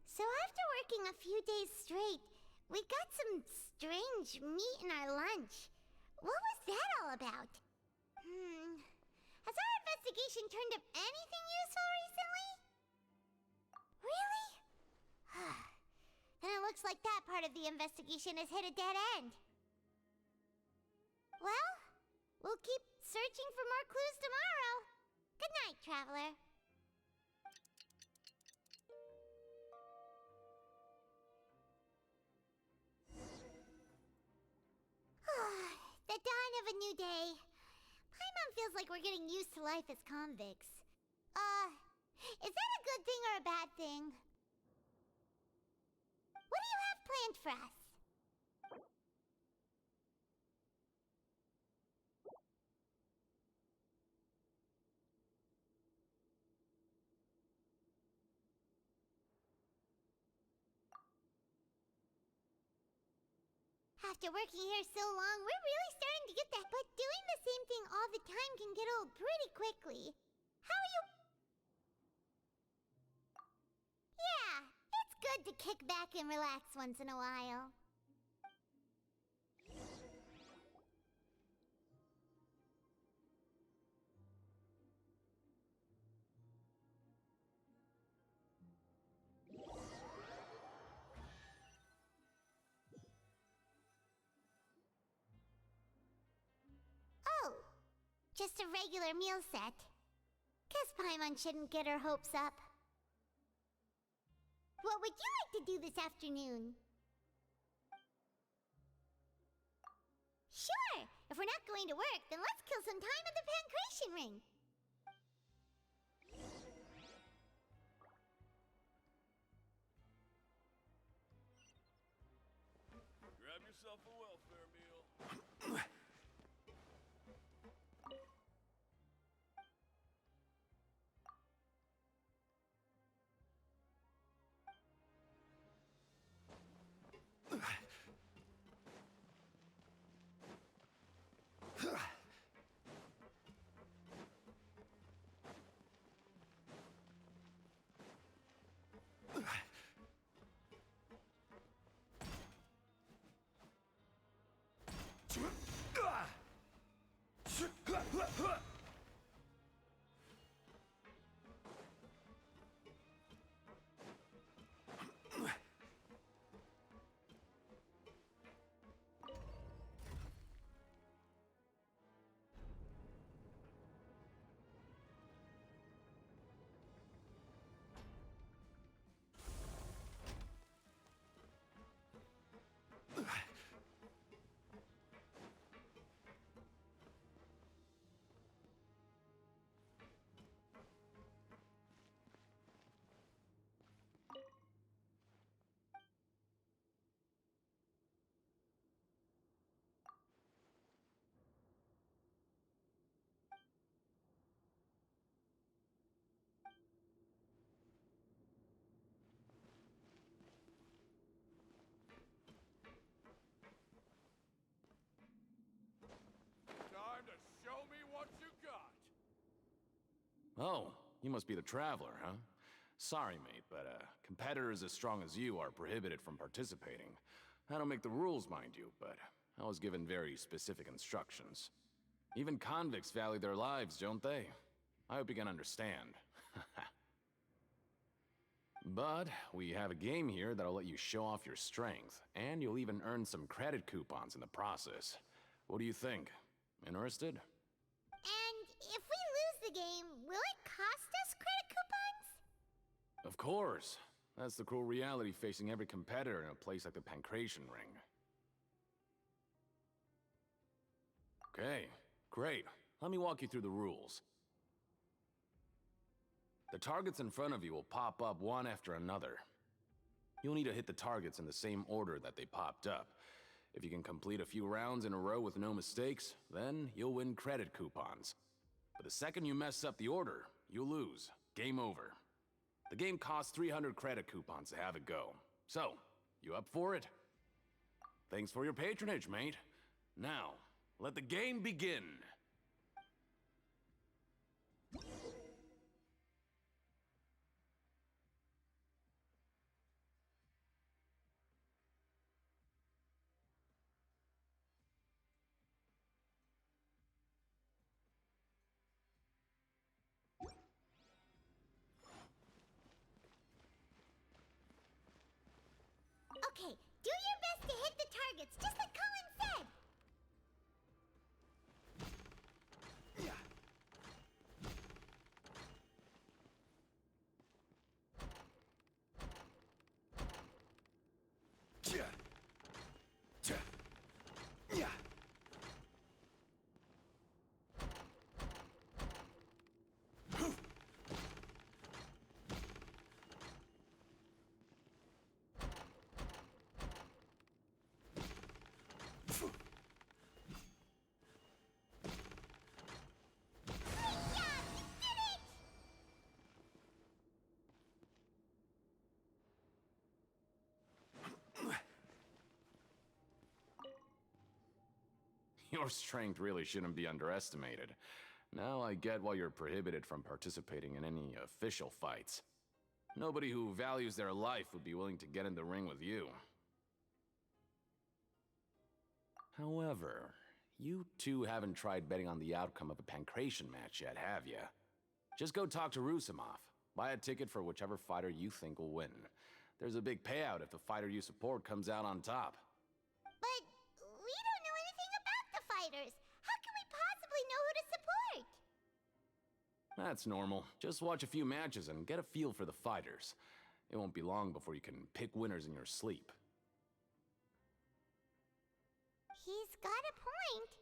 So after working a few days straight, we got some strange meat in our lunch. What was that all about? Has our investigation turned up anything useful recently? Really? Then it looks like that part of the investigation has hit a dead end. Well, we'll keep searching for more clues tomorrow. Good night, Traveler. The dawn of a new day. Paimon feels like we're getting used to life as convicts. Is that a good thing or a bad thing? What do you have planned for us? After working here so long, we're really starting to get that. But doing the same thing all the time can get old pretty quickly. How are you? Yeah, it's good to kick back and relax once in a while. Oh, just a regular meal set. Guess Paimon shouldn't get her hopes up. What would you like to do this afternoon? Sure! If we're not going to work, then let's kill some time at the Pancration Ring. Grab yourself a welfare meal. Time to show me what you got. Oh, you must be the Traveler, huh? Sorry, mate, but competitors as strong as you are prohibited from participating. I don't make the rules, mind you, but I was given very specific instructions. Even convicts value their lives, don't they? I hope you can understand. But we have a game here that'll let you show off your strength, and you'll even earn some credit coupons in the process. What do you think? Interested? And if we lose the game, will it cost us credit coupons? Of course. That's the cruel reality facing every competitor in a place like the Pancration Ring. Okay, great. Let me walk you through the rules. The targets in front of you will pop up one after another. You'll need to hit the targets in the same order that they popped up. If you can complete a few rounds in a row with no mistakes, then you'll win credit coupons. But the second you mess up the order, you'll lose. Game over. The game costs 300 credit coupons to have it go. So, you up for it? Thanks for your patronage, mate. Now, let the game begin. Okay, do your best to hit the targets, just like Colin said. Your strength really shouldn't be underestimated. Now I get why you're prohibited from participating in any official fights. Nobody who values their life would be willing to get in the ring with you. However, you two haven't tried betting on the outcome of a pancration match yet, have you? Just go talk to Rusimov. Buy a ticket for whichever fighter you think will win. There's a big payout if the fighter you support comes out on top. But we don't know anything about the fighters. How can we possibly know who to support? That's normal. Just watch a few matches and get a feel for the fighters. It won't be long before you can pick winners in your sleep. He's got a point.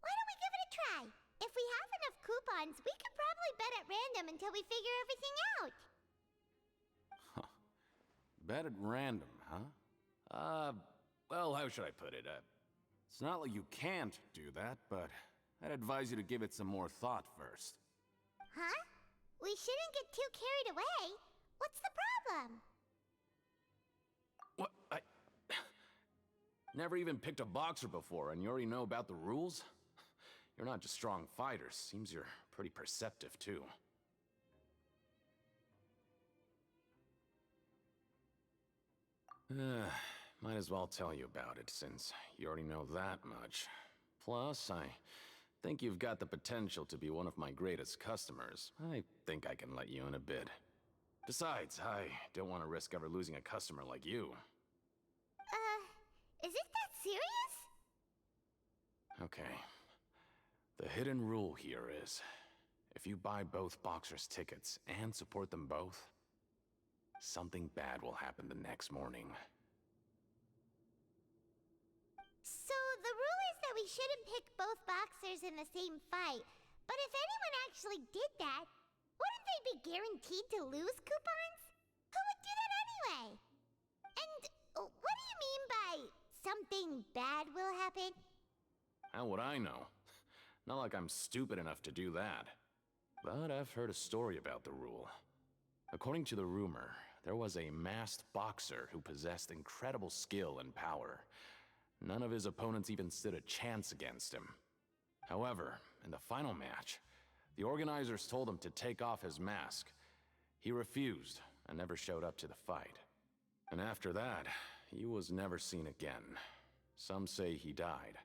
Why don't we give it a try? If we have enough coupons, we could probably bet at random until we figure everything out. Bet at random, huh? Well, how should I put it? It's not like you can't do that, but I'd advise you to give it some more thought first. Huh? We shouldn't get too carried away. What's the problem? What? Never even picked a boxer before, and you already know about the rules? You're not just strong fighters. Seems you're pretty perceptive, too. Might as well tell you about it, since you already know that much. Plus, I think you've got the potential to be one of my greatest customers. I think I can let you in a bid. Besides, I don't want to risk ever losing a customer like you. Is it that serious? Okay. The hidden rule here is, if you buy both boxers' tickets and support them both, something bad will happen the next morning. So the rule is that we shouldn't pick both boxers in the same fight. But if anyone actually did that, wouldn't they be guaranteed to lose coupons? Who would do that anyway? And what do you mean by something bad will happen? How would I know? Not like I'm stupid enough to do that. But I've heard a story about the rule. According to the rumor, there was a masked boxer who possessed incredible skill and power. None of his opponents even stood a chance against him. However, in the final match, the organizers told him to take off his mask. He refused and never showed up to the fight. And after that, he was never seen again. Some say he died,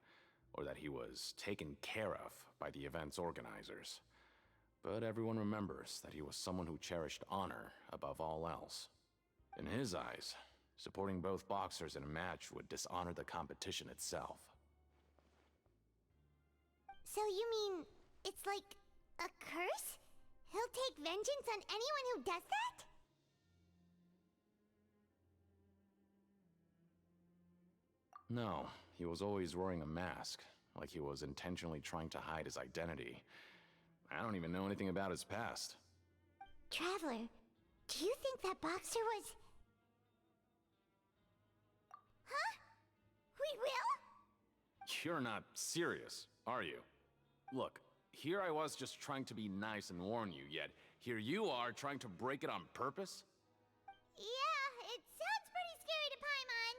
or that he was taken care of by the event's organizers. But everyone remembers that he was someone who cherished honor above all else. In his eyes, supporting both boxers in a match would dishonor the competition itself. So you mean it's like a curse? He'll take vengeance on anyone who does that? No, he was always wearing a mask, like he was intentionally trying to hide his identity. I don't even know anything about his past. Traveler, do you think that boxer was... Huh? We will? You're not serious, are you? Look, here I was just trying to be nice and warn you, yet here you are trying to break it on purpose? Yeah, it sounds pretty scary to Paimon.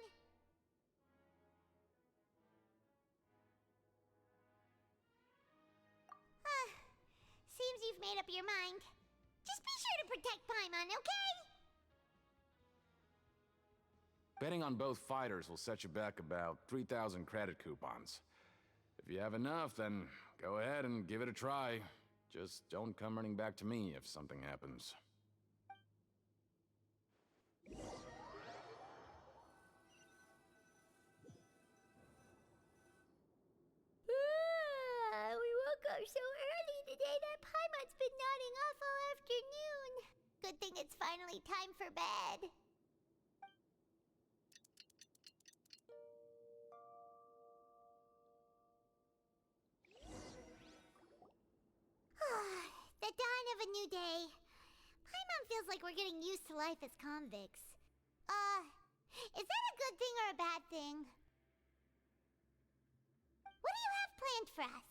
Seems you've made up your mind. Just be sure to protect Paimon, okay? Betting on both fighters will set you back about 3,000 credit coupons. If you have enough, then go ahead and give it a try. Just don't come running back to me if something happens. beautiful afternoon. Good thing it's finally time for bed. The dawn of a new day. Paimon feels like we're getting used to life as convicts. Is that a good thing or a bad thing? What do you have planned for us?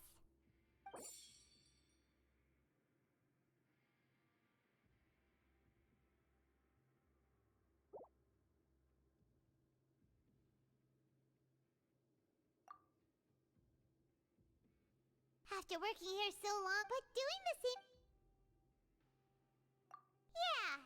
After working here so long, but doing the same... Yeah.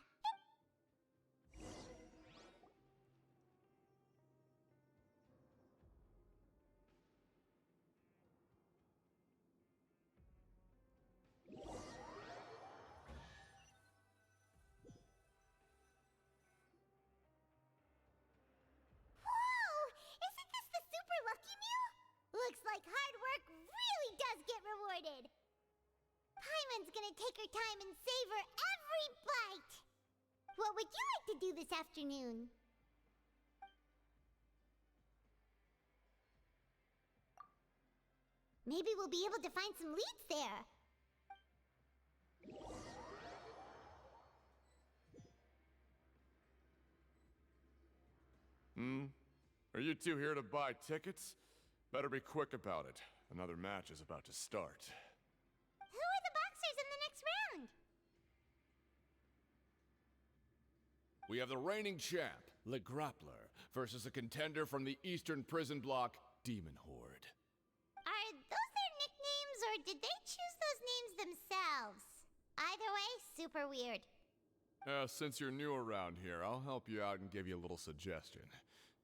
Whoa! Isn't this the super lucky meal? Looks like hard work really does get rewarded. Paimon's gonna take her time and savor every bite. What would you like to do this afternoon? Maybe we'll be able to find some leads there. Are you two here to buy tickets? Better be quick about it. Another match is about to start. Who are the boxers in the next round? We have the reigning champ, Le Grappler, versus a contender from the Eastern Prison Block, Demon Horde. Are those their nicknames, or did they choose those names themselves? Either way, super weird. Since you're new around here, I'll help you out and give you a little suggestion.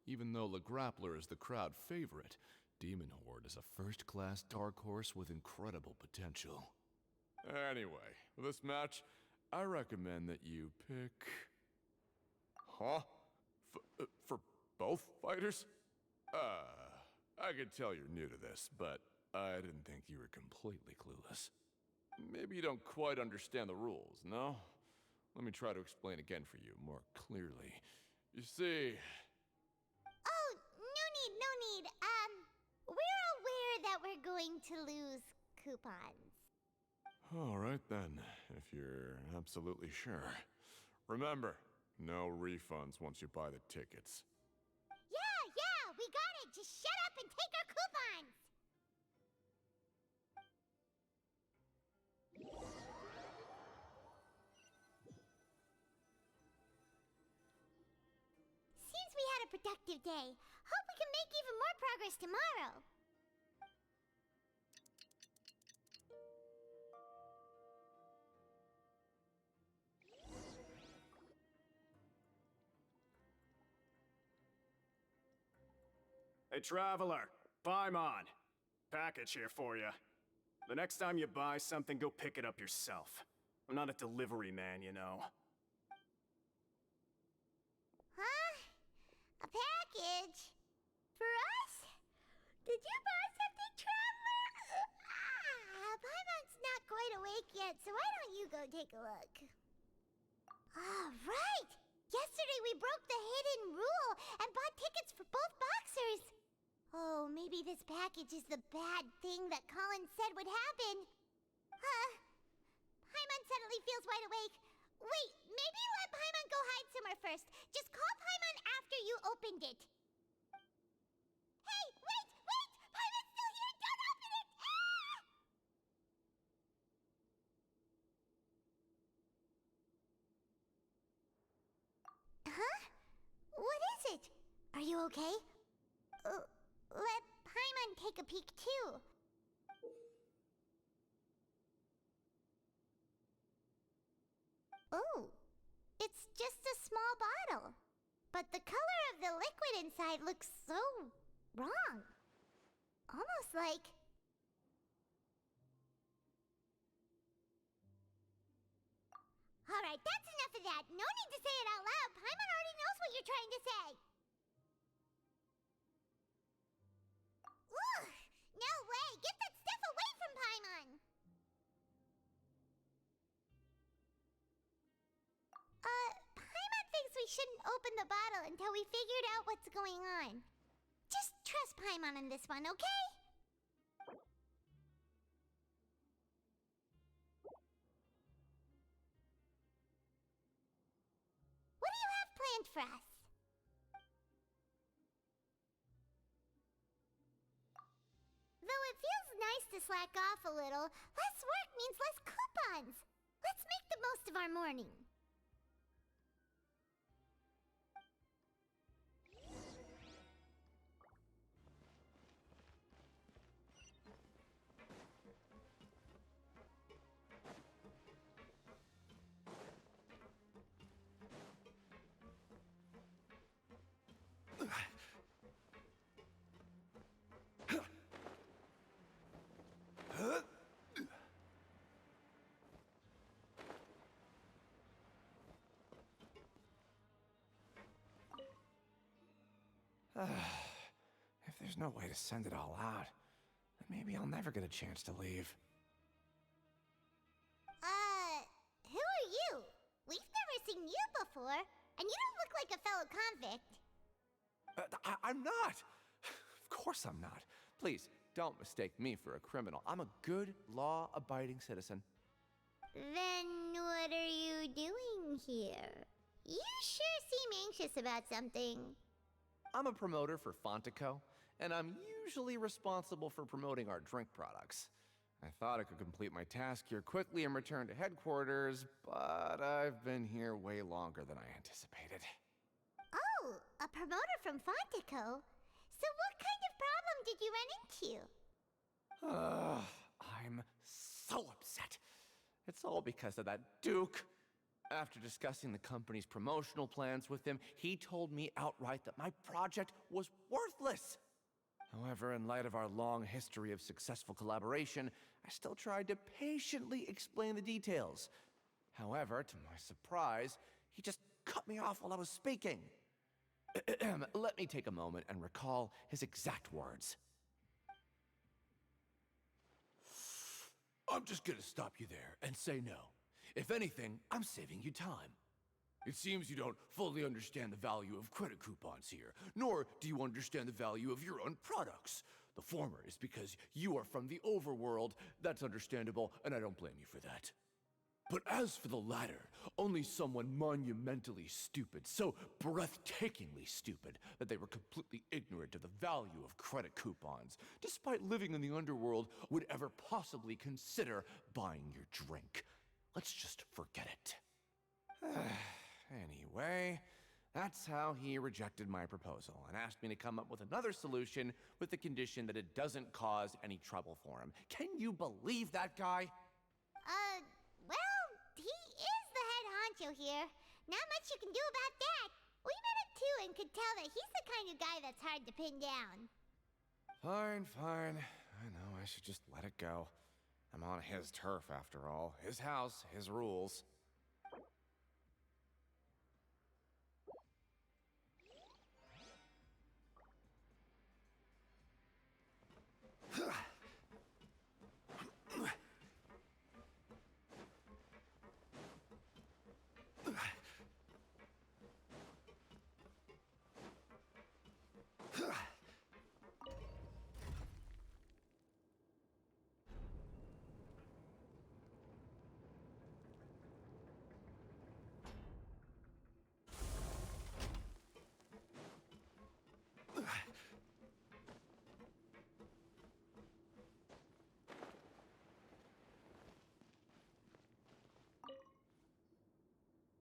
Even though Le Grappler is the crowd favorite, Demon Horde is a first-class dark horse with incredible potential. Anyway, for this match, I recommend that you pick... Huh? For both fighters? I can tell you're new to this, but I didn't think you were completely clueless. Maybe you don't quite understand the rules, no? Let me try to explain again for you more clearly. You see... Oh, no need. We're aware that we're going to lose coupons. All right then, if you're absolutely sure. Remember, no refunds once you buy the tickets. Yeah, we got it. Just shut up and take our coupons. Seems we had a productive day. Hope we can make even more progress tomorrow. Hey, Traveler, Paimon. Package here for you. The next time you buy something, go pick it up yourself. I'm not a delivery man, you know. Huh? A package? For us? Did you buy something, Traveler? Paimon's not quite awake yet, so why don't you go take a look? Ah, right! Yesterday we broke the hidden rule and bought tickets for both boxers. Oh, maybe this package is the bad thing that Colin said would happen. Paimon suddenly feels wide awake. Wait, maybe let Paimon go hide somewhere first. Just call Paimon after you opened it. Hey, wait! Paimon's still here! Don't open it! Huh? What is it? Are you okay? Let Paimon take a peek too. Oh, it's just a small bottle. But the color of the liquid inside looks so wrong. Almost like... Alright, that's enough of that. No need to say it out loud. Paimon already knows what you're trying to say. Ugh! No way! Get that stuff away from Paimon! shouldn't open the bottle until we figured out what's going on. Just trust Paimon on this one, okay? What do you have planned for us? Though it feels nice to slack off a little, less work means less coupons. Let's make the most of our morning. If there's no way to send it all out, then maybe I'll never get a chance to leave. Who are you? We've never seen you before, and you don't look like a fellow convict. I'm not! Of course I'm not. Please, don't mistake me for a criminal. I'm a good, law-abiding citizen. Then what are you doing here? You sure seem anxious about something. I'm a promoter for Fontaine, and I'm usually responsible for promoting our drink products. I thought I could complete my task here quickly and return to headquarters, but I've been here way longer than I anticipated. Oh, a promoter from Fontaine. So what kind of problem did you run into? I'm so upset. It's all because of that Duke. After discussing the company's promotional plans with him, he told me outright that my project was worthless. However, in light of our long history of successful collaboration, I still tried to patiently explain the details. However, to my surprise, he just cut me off while I was speaking. Let me take a moment and recall his exact words. I'm just gonna stop you there and say no. If anything, I'm saving you time. It seems you don't fully understand the value of credit coupons here, nor do you understand the value of your own products. The former is because you are from the overworld. That's understandable, and I don't blame you for that. But as for the latter, only someone monumentally stupid, so breathtakingly stupid, that they were completely ignorant of the value of credit coupons, despite living in the underworld, would ever possibly consider buying your drink. Let's just forget it. Anyway, that's how he rejected my proposal and asked me to come up with another solution with the condition that it doesn't cause any trouble for him. Can you believe that guy? Well, he is the head honcho here. Not much you can do about that. We met him too and could tell that he's the kind of guy that's hard to pin down. Fine. I know I should just let it go. I'm on his turf after all. His house, his rules.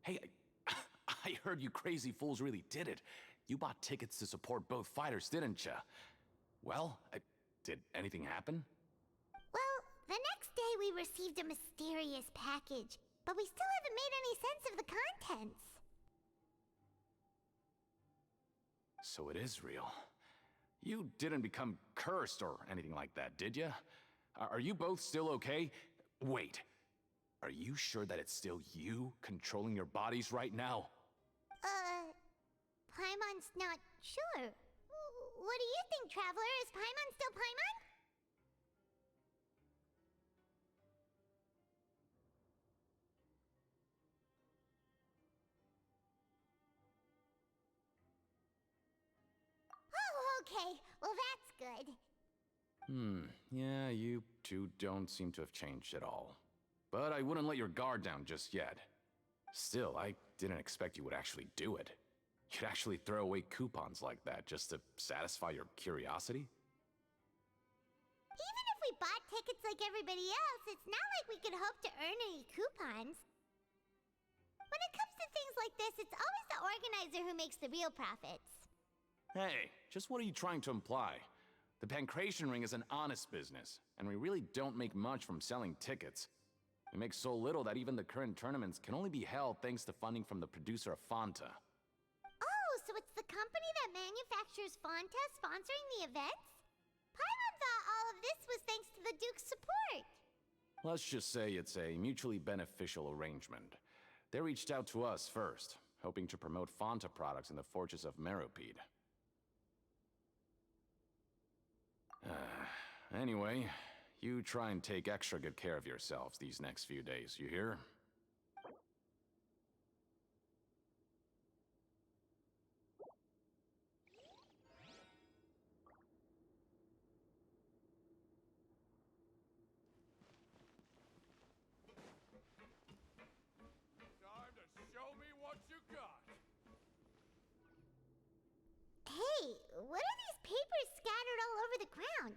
Hey, I heard you crazy fools really did it. You bought tickets to support both fighters, didn't ya? Well, did anything happen? Well, the next day we received a mysterious package, but we still haven't made any sense of the contents. So it is real. You didn't become cursed or anything like that, did ya? Are you both still okay? Wait. Are you sure that it's still you controlling your bodies right now? Paimon's not sure. What do you think, Traveler? Is Paimon still Paimon? Okay, well that's good. Yeah, you two don't seem to have changed at all. But I wouldn't let your guard down just yet. Still, I didn't expect you would actually do it. You'd actually throw away coupons like that just to satisfy your curiosity? Even if we bought tickets like everybody else, it's not like we could hope to earn any coupons. When it comes to things like this, it's always the organizer who makes the real profits. Hey, just what are you trying to imply? The Pancration Ring is an honest business, and we really don't make much from selling tickets. We make so little that even the current tournaments can only be held thanks to funding from the producer of Fanta. Oh, so it's the company that manufactures Fonta sponsoring the events? Paimon thought all of this was thanks to the Duke's support. Let's just say it's a mutually beneficial arrangement. They reached out to us first, hoping to promote Fanta products in the Fortress of Meropide. Anyway, you try and take extra good care of yourselves these next few days, you hear? Time to show me what you got! Hey, what are these papers scattered all over the ground?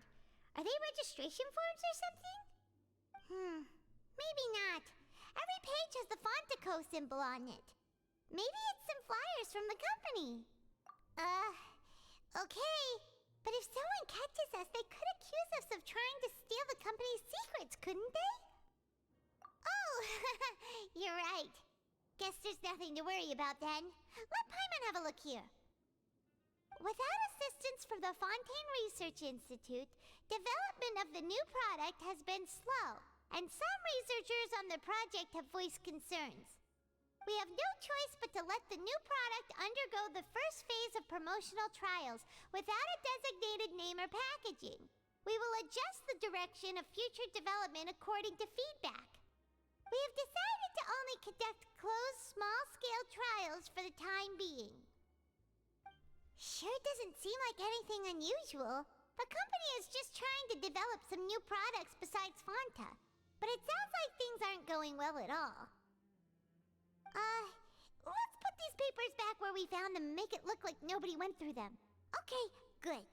Are they registration forms or something? Maybe not. Every page has the Fontaco symbol on it. Maybe it's some flyers from the company. Okay. But if someone catches us, they could accuse us of trying to steal the company's secrets, couldn't they? Oh, you're right. Guess there's nothing to worry about then. Let Paimon have a look here. Without assistance from the Fontaine Research Institute, development of the new product has been slow, and some researchers on the project have voiced concerns. We have no choice but to let the new product undergo the first phase of promotional trials without a designated name or packaging. We will adjust the direction of future development according to feedback. We have decided to only conduct closed, small-scale trials for the time being. Sure doesn't seem like anything unusual. The company is just trying to develop some new products besides Fanta. But it sounds like things aren't going well at all. Let's put these papers back where we found them and make it look like nobody went through them. Okay, good.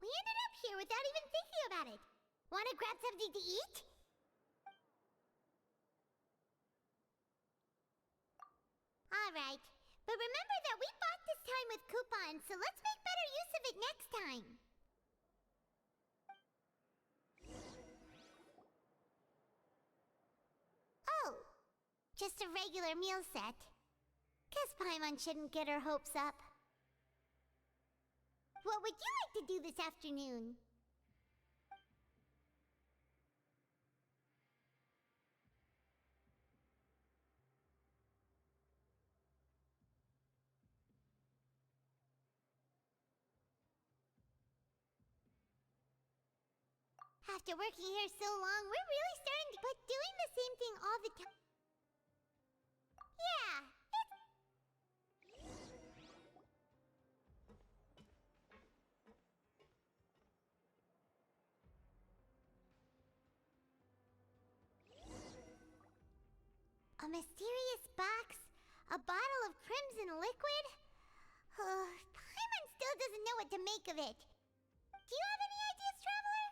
We ended up here without even thinking about it. Want to grab something to eat? Alright, but remember that we bought this time with coupons, so let's make better use of it next time. Oh, just a regular meal set. Guess Paimon shouldn't get her hopes up. What would you like to do this afternoon? After working here so long, we're really starting to... But doing the same thing all the time... Yeah, a mysterious box? A bottle of crimson liquid? Paimon still doesn't know what to make of it. Do you have any ideas, Traveler?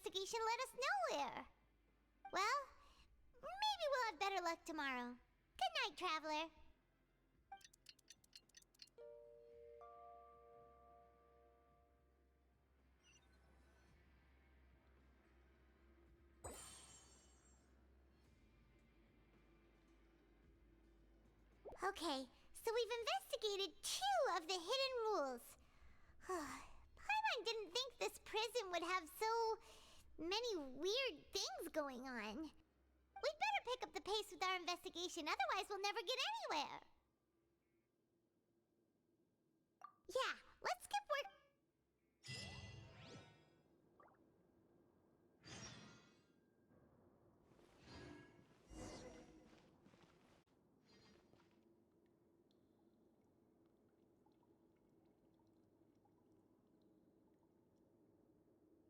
investigation led us nowhere. Well, maybe we'll have better luck tomorrow. Good night, Traveler. Okay, so we've investigated 2 of the hidden rules. Paimon didn't think this prison would have so many weird things going on. We'd better pick up the pace with our investigation, otherwise we'll never get anywhere. Yeah,